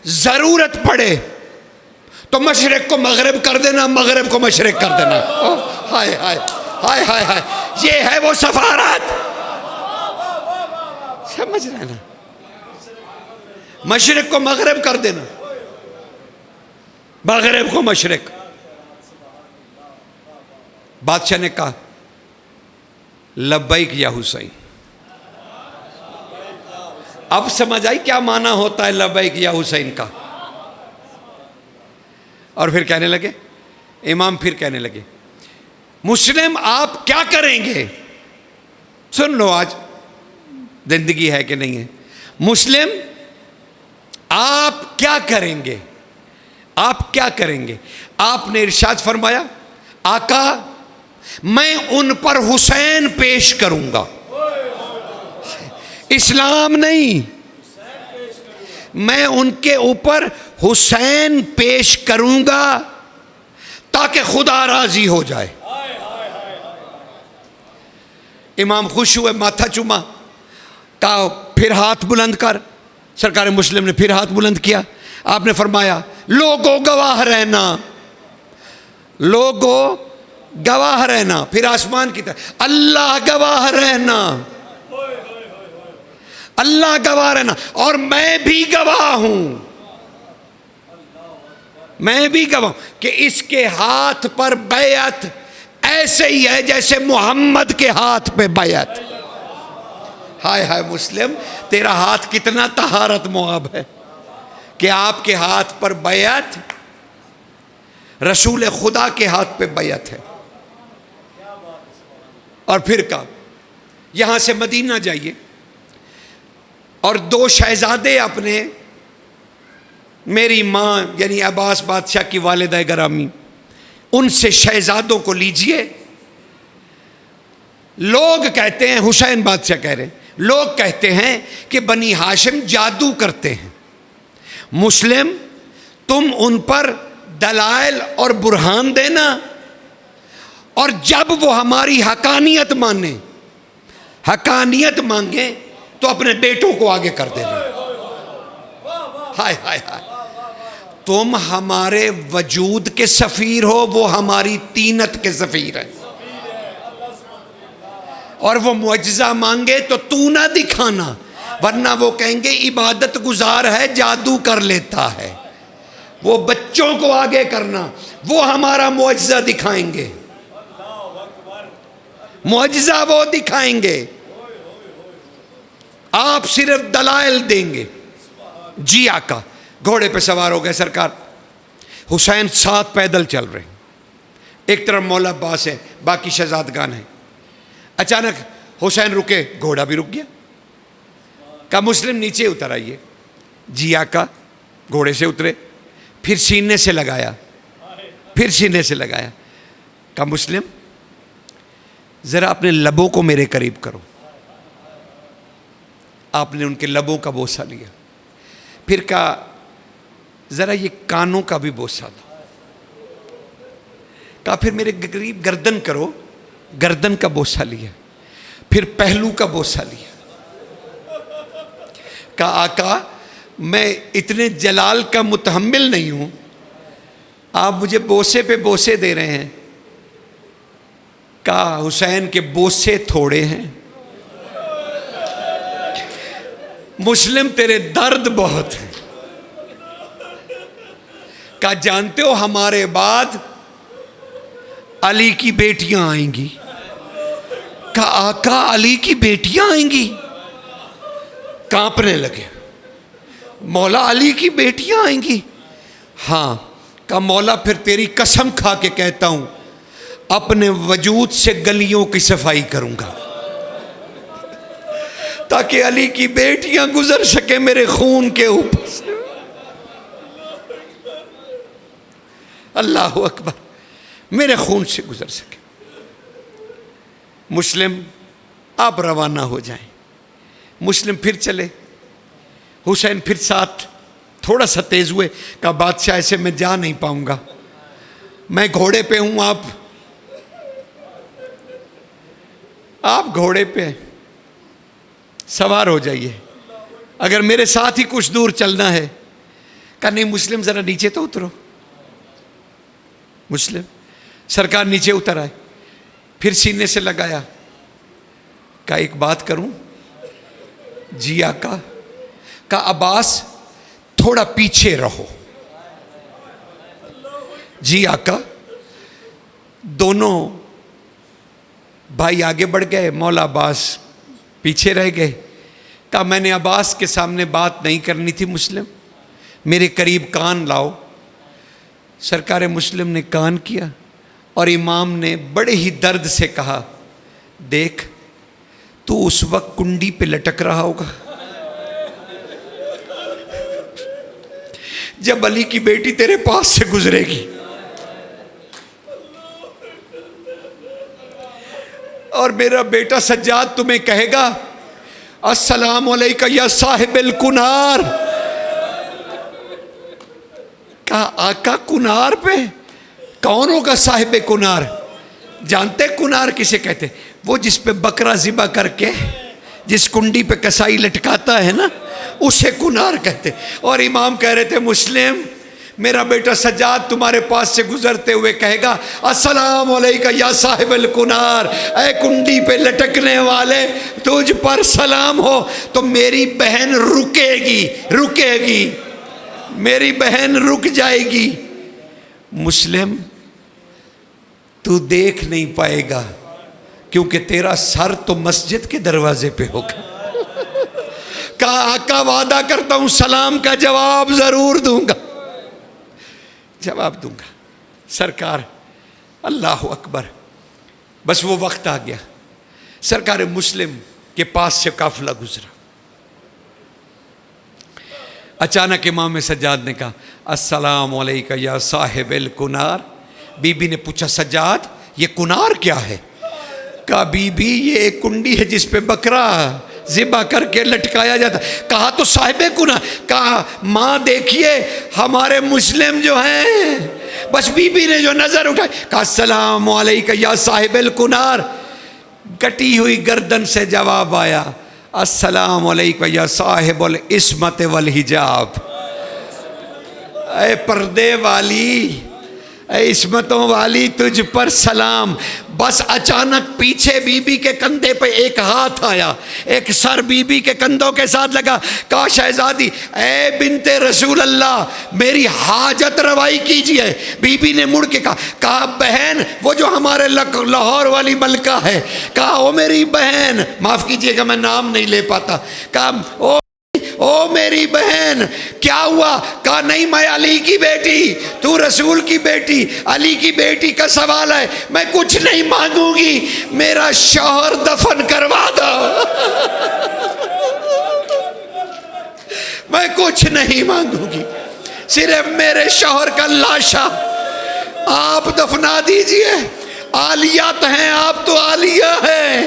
ضرورت پڑے تو مشرق کو مغرب کر دینا، مغرب کو مشرق کر دینا. ہائے ہائے ہائے ہائے ہائے، یہ ہے وہ سفارت. سمجھ رہے نا؟ مشرق کو مغرب کر دینا، مغرب کو مشرق. بادشاہ نے کہا لبیک یا حسین. اب سمجھ آئی کیا معنی ہوتا ہے لبیک یا حسین کا؟ اور پھر کہنے لگے، امام پھر کہنے لگے مسلم آپ کیا کریں گے؟ سن لو آج زندگی ہے کہ نہیں ہے. مسلم آپ کیا کریں گے؟ آپ کیا کریں گے؟ آپ نے ارشاد فرمایا آقا میں ان پر حسین پیش کروں گا. اسلام نہیں، میں ان کے اوپر حسین پیش کروں گا تاکہ خدا راضی ہو جائے۔ امام خوش ہوئے، ماتھا چوما، کہا پھر ہاتھ بلند کر۔ سرکار مسلم نے پھر ہاتھ بلند کیا۔ آپ نے فرمایا لوگوں گواہ رہنا، لوگوں گواہ رہنا۔ پھر آسمان کی طرف، اللہ گواہ رہنا، اللہ گواہ رہنا، اور میں بھی گواہ ہوں، میں بھی گواہ ہوں کہ اس کے ہاتھ پر بیعت ایسے ہی ہے جیسے محمد کے ہاتھ پہ بیعت۔ ہائے ہائے مسلم، تیرا ہاتھ کتنا طہارت مواب ہے کہ آپ کے ہاتھ پر بیعت رسول خدا کے ہاتھ پہ بیعت ہے۔ اور پھر کہا یہاں سے مدینہ جائیے، اور 2 شہزادے اپنے، میری ماں یعنی عباس بادشاہ کی والدہ گرامی، ان سے شہزادوں کو لیجئے۔ لوگ کہتے ہیں، حسین بادشاہ کہہ رہے ہیں، لوگ کہتے ہیں کہ بنی ہاشم جادو کرتے ہیں، مسلم تم ان پر دلائل اور برہان دینا، اور جب وہ ہماری حقانیت مانے، حقانیت مانگیں تو اپنے بیٹوں کو آگے کر دینا۔ ہائے ہائے ہائے، تم ہمارے وجود کے سفیر ہو، وہ ہماری طینت کے سفیر ہیں، اور وہ معجزہ مانگے تو تو نہ دکھانا، ورنہ وہ کہیں گے عبادت گزار ہے، جادو کر لیتا ہے۔ وہ بچوں کو آگے کرنا، وہ ہمارا معجزہ دکھائیں گے، معجزہ وہ دکھائیں گے، آپ صرف دلائل دیں گے۔ جی آقا، گھوڑے پہ سوار ہو گئے سرکار، حسین ساتھ پیدل چل رہے ہیں، ایک طرف مولا عباس ہے، باقی شہزادگان ہیں۔ اچانک حسین رکے، گھوڑا بھی رک گیا۔ کہا مسلم نیچے اتر آئیے۔ جی آقا، گھوڑے سے اترے، پھر سینے سے لگایا، پھر سینے سے لگایا۔ کہا مسلم ذرا اپنے لبوں کو میرے قریب کرو۔ آپ نے ان کے لبوں کا بوسہ لیا، پھر کہا ذرا یہ کانوں کا بھی بوسہ لو۔ کہا پھر میرے قریب گردن کرو، گردن کا بوسہ لیا، پھر پہلو کا بوسہ لیا۔ کہا آقا میں اتنے جلال کا متحمل نہیں ہوں، آپ مجھے بوسے پہ بوسے دے رہے ہیں۔ کہا حسین کے بوسے تھوڑے ہیں، مسلم تیرے درد بہت ہیں۔ کہا جانتے ہو ہمارے بعد علی کی بیٹیاں آئیں گی۔ کہا آقا علی کی بیٹیاں آئیں گی؟ کانپنے لگے، مولا علی کی بیٹیاں آئیں گی؟ ہاں۔ کہا مولا پھر تیری قسم کھا کے کہتا ہوں اپنے وجود سے گلیوں کی صفائی کروں گا تاکہ علی کی بیٹیاں گزر سکے میرے خون کے اوپر سے۔ اللہ اکبر، میرے خون سے گزر سکے۔ مسلم آپ روانہ ہو جائیں۔ مسلم پھر چلے، حسین پھر ساتھ تھوڑا سا تیز ہوئے۔ کہا بادشاہ ایسے میں جا نہیں پاؤں گا، میں گھوڑے پہ ہوں، آپ گھوڑے پہ سوار ہو جائیے، اگر میرے ساتھ ہی کچھ دور چلنا ہے۔ کہا نہیں مسلم ذرا نیچے تو اترو۔ مسلم سرکار نیچے اتر آئے، پھر سینے سے لگایا۔ کہا ایک بات کروں؟ جی آقا۔ کہا عباس تھوڑا پیچھے رہو۔ جی آقا۔ دونوں بھائی آگے بڑھ گئے، مولا عباس پیچھے رہ گئے۔ کہا میں نے عباس کے سامنے بات نہیں کرنی تھی، مسلم میرے قریب کان لاؤ۔ سرکار مسلم نے کان کیا، اور امام نے بڑے ہی درد سے کہا دیکھ تو اس وقت کنڈی پہ لٹک رہا ہوگا جب علی کی بیٹی تیرے پاس سے گزرے گی، اور میرا بیٹا سجاد تمہیں کہے گا السلام علیکم یا صاحب الکنار. کہا آقا کنار پہ؟ کون ہوگا صاحب کنار؟ جانتے کنار کسے کہتے؟ وہ جس پہ بکرا ذبح کر کے جس کنڈی پہ کسائی لٹکاتا ہے نا، اسے کنار کہتے. اور امام کہہ رہے تھے مسلم میرا بیٹا سجاد تمہارے پاس سے گزرتے ہوئے کہے گا السلام علیکم یا صاحب الکنار، اے کنڈی پہ لٹکنے والے تجھ پر سلام ہو، تو میری بہن رکے گی، میری بہن رک جائے گی. مسلم تو دیکھ نہیں پائے گا کیونکہ تیرا سر تو مسجد کے دروازے پہ ہوگا. کہا آقا وعدہ کرتا ہوں سلام کا جواب ضرور دوں گا. سرکار اللہ اکبر. بس وہ وقت آ گیا، سرکار مسلم کے پاس سے قافلہ گزرا. اچانک امام سجاد نے کہا السلام علیکم یا صاحب الکنار. بی بی نے پوچھا سجاد یہ کنار کیا ہے؟ کہا بی بی یہ ایک کنڈی ہے جس پہ بکرا ذبح کر کے لٹکایا جاتا. کہا تو صاحب کنار. کہا ماں دیکھیے ہمارے مسلم جو ہیں. بس بی بی نے جو نظر اٹھائی کہا السلام علیکم یا صاحب الکنار. کٹی ہوئی گردن سے جواب آیا السلام علیکم یا صاحب العصمت والحجاب. اے پردے والی، اے عصمتوں والی تجھ پر سلام. بس اچانک پیچھے بی بی کے کندھے پہ ایک ہاتھ آیا، ایک سر بی بی کے کندھوں کے ساتھ لگا. کہا شہزادی اے بنت رسول اللہ میری حاجت روائی کیجئے. بی بی نے مڑ کے کہا بہن وہ جو ہمارے لاہور والی ملکہ ہے. کہا او میری بہن، معاف کیجئے گا میں نام نہیں لے پاتا. کہا او میری بہن کیا ہوا؟ کہا نہیں میں علی کی بیٹی، تو رسول کی بیٹی، علی کی بیٹی کا سوال ہے، میں کچھ نہیں مانگوں گی، میرا شوہر دفن کروا دو. میں کچھ نہیں مانگوں گی، صرف میرے شوہر کا لاشا آپ دفنا دیجئے. عالیات ہیں آپ تو عالیہ ہیں،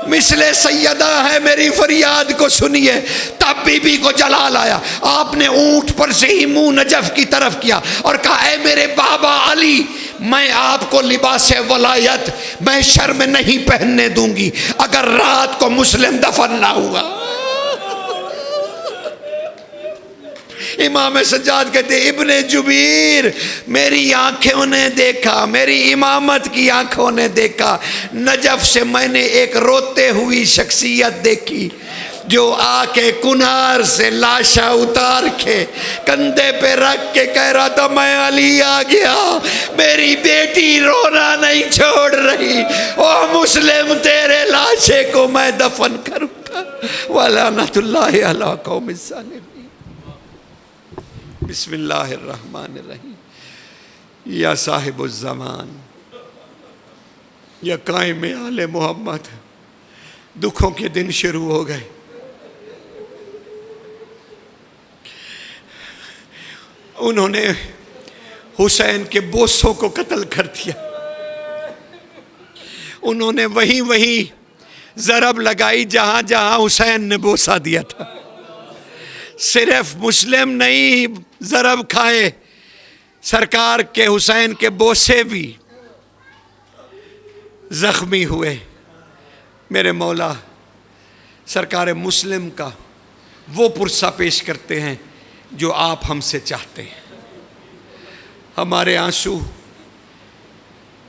مثل سیدہ ہے، میری فریاد کو سنیے. تب بی بی کو جلال آیا. آپ نے اونٹ پر سے ہی منہ نجف کی طرف کیا اور کہا اے میرے بابا علی میں آپ کو لباس ولایت محشر میں نہیں پہننے دوں گی اگر رات کو مسلم دفن نہ ہوا. امام سجاد کہتے ابن جبیر میری آنکھوں نے دیکھا، میری امامت کی آنکھوں نے دیکھا. نجف سے میں نے ایک روتے ہوئی شخصیت دیکھی جو آ کے کنار سے لاشا اتار کے کندھے پہ رکھ کے کہہ رہا تھا میں علی آ گیا، میری بیٹی رونا نہیں چھوڑ رہی، او مسلم تیرے لاشے کو میں دفن کروں گا. وَلَعْنَةُ اللَّهِ عَلَىٰ قَوْمِ الظَّالِمِينَ. بسم اللہ الرحمن الرحیم. یا صاحب الزمان، یا قائم آل محمد، دکھوں کے دن شروع ہو گئے. انہوں نے حسین کے بوسوں کو قتل کر دیا. انہوں نے وہیں ضرب لگائی جہاں جہاں حسین نے بوسہ دیا تھا. صرف مسلم نہیں ضرب کھائے، سرکار کے حسین کے بوسے بھی زخمی ہوئے. میرے مولا سرکار مسلم کا وہ پرسہ پیش کرتے ہیں جو آپ ہم سے چاہتے ہیں. ہمارے آنسو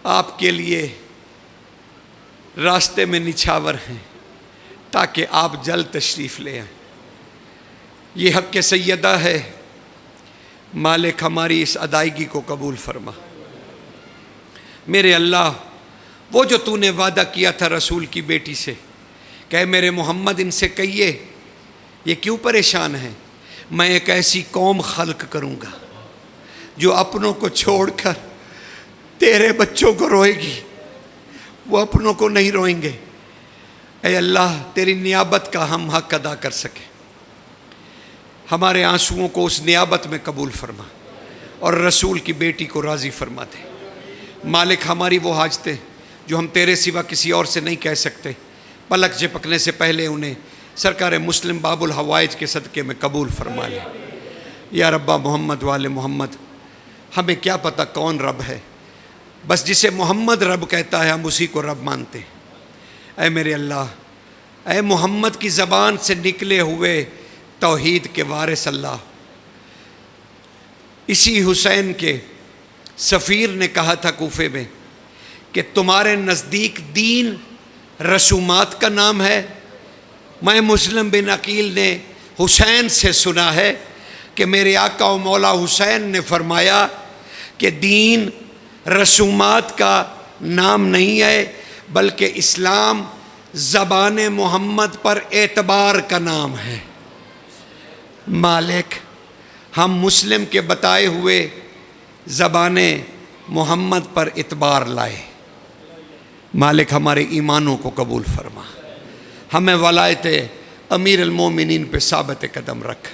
آپ کے لیے راستے میں نچھاور ہیں تاکہ آپ جلد تشریف لے آئیں. یہ حق سیدہ ہے، مالک ہماری اس ادائیگی کو قبول فرما. میرے اللہ وہ جو تو نے وعدہ کیا تھا رسول کی بیٹی سے کہ میرے محمد ان سے کہیے یہ کیوں پریشان ہیں، میں ایک ایسی قوم خلق کروں گا جو اپنوں کو چھوڑ کر تیرے بچوں کو روئے گی، وہ اپنوں کو نہیں روئیں گے. اے اللہ تیری نیابت کا ہم حق ادا کر سکیں. ہمارے آنسوؤں کو اس نیابت میں قبول فرما اور رسول کی بیٹی کو راضی فرما دے. مالک ہماری وہ حاجتیں جو ہم تیرے سوا کسی اور سے نہیں کہہ سکتے، پلک جھپکنے سے پہلے انہیں سرکار مسلم باب الحوائج کے صدقے میں قبول فرما لے۔ یا ربا محمد والے محمد، ہمیں کیا پتہ کون رب ہے، بس جسے محمد رب کہتا ہے ہم اسی کو رب مانتے ہیں۔ اے میرے اللہ، اے محمد کی زبان سے نکلے ہوئے توحید کے وارث اللہ، اسی حسین کے سفیر نے کہا تھا کوفے میں کہ تمہارے نزدیک دین رسومات کا نام ہے، میں مسلم بن عقیل نے حسین سے سنا ہے کہ میرے آقا و مولا حسین نے فرمایا کہ دین رسومات کا نام نہیں ہے، بلکہ اسلام زبان محمد پر اعتبار کا نام ہے۔ مالک، ہم مسلم کے بتائے ہوئے زبان محمد پر اعتبار لائے۔ مالک، ہمارے ایمانوں کو قبول فرما، ہمیں ولایت امیر المومنین پہ ثابت قدم رکھ،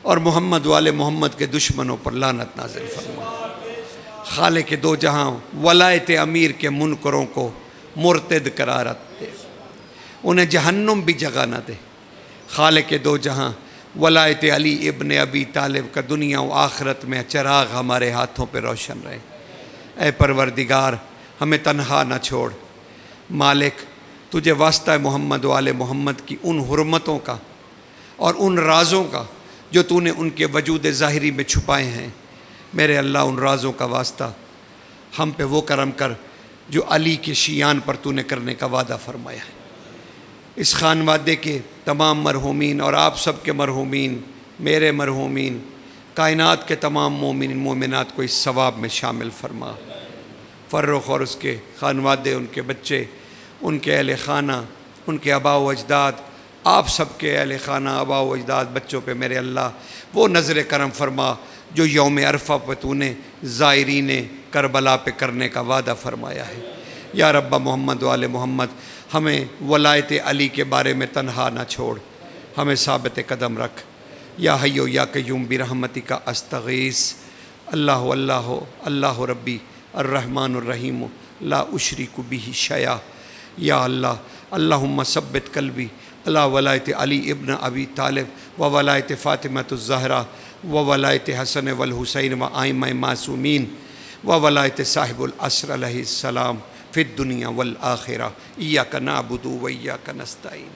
اور محمد والے محمد کے دشمنوں پر لعنت نازل فرما۔ خالق دو جہاں ولایت امیر کے منکروں کو مرتد قرار دے، انہیں جہنم بھی جگہ نہ دے۔ خالق دو جہاں ولایت علی ابن ابی طالب کا دنیا و آخرت میں چراغ ہمارے ہاتھوں پہ روشن رہے۔ اے پروردگار، ہمیں تنہا نہ چھوڑ۔ مالک، تجھے واسطہ محمد والے محمد کی ان حرمتوں کا اور ان رازوں کا جو تو نے ان کے وجود ظاہری میں چھپائے ہیں، میرے اللہ ان رازوں کا واسطہ ہم پہ وہ کرم کر جو علی کے شیان پر تو نے کرنے کا وعدہ فرمایا ہے۔ اس خانوادے کے تمام مرحومین اور آپ سب کے مرحومین، میرے مرحومین، کائنات کے تمام مومن مومنات کو اس ثواب میں شامل فرما۔ فرخ اور اس کے خانوادے، ان کے بچے، ان کے اہل خانہ، ان کے آباء و اجداد، آپ سب کے اہل خانہ، آباء و اجداد، بچوں پہ میرے اللہ وہ نظر کرم فرما جو یوم عرفہ پہ تو نے زائرین کربلا پہ کرنے کا وعدہ فرمایا ہے۔ یا رب محمد والے محمد، ہمیں ولایت علی کے بارے میں تنہا نہ چھوڑ، ہمیں ثابت قدم رکھ۔ یا حیو یا قیوم برحمتک استغیث، اللہ اللہ اللہ ربی الرحمن الرحیم لا اشرک بہ شیئا۔ یا اللہ، اللہم ثبت قلبی علی ولایت علی ابن ابی طالب و ولایت فاطمہ الزہرا و ولایت حسن والحسین و ائمہ معصومین و ولایت صاحب العصر علیہ السلام فی الدنیا والآخرہ، ایاک نعبد و ایاک نستعین۔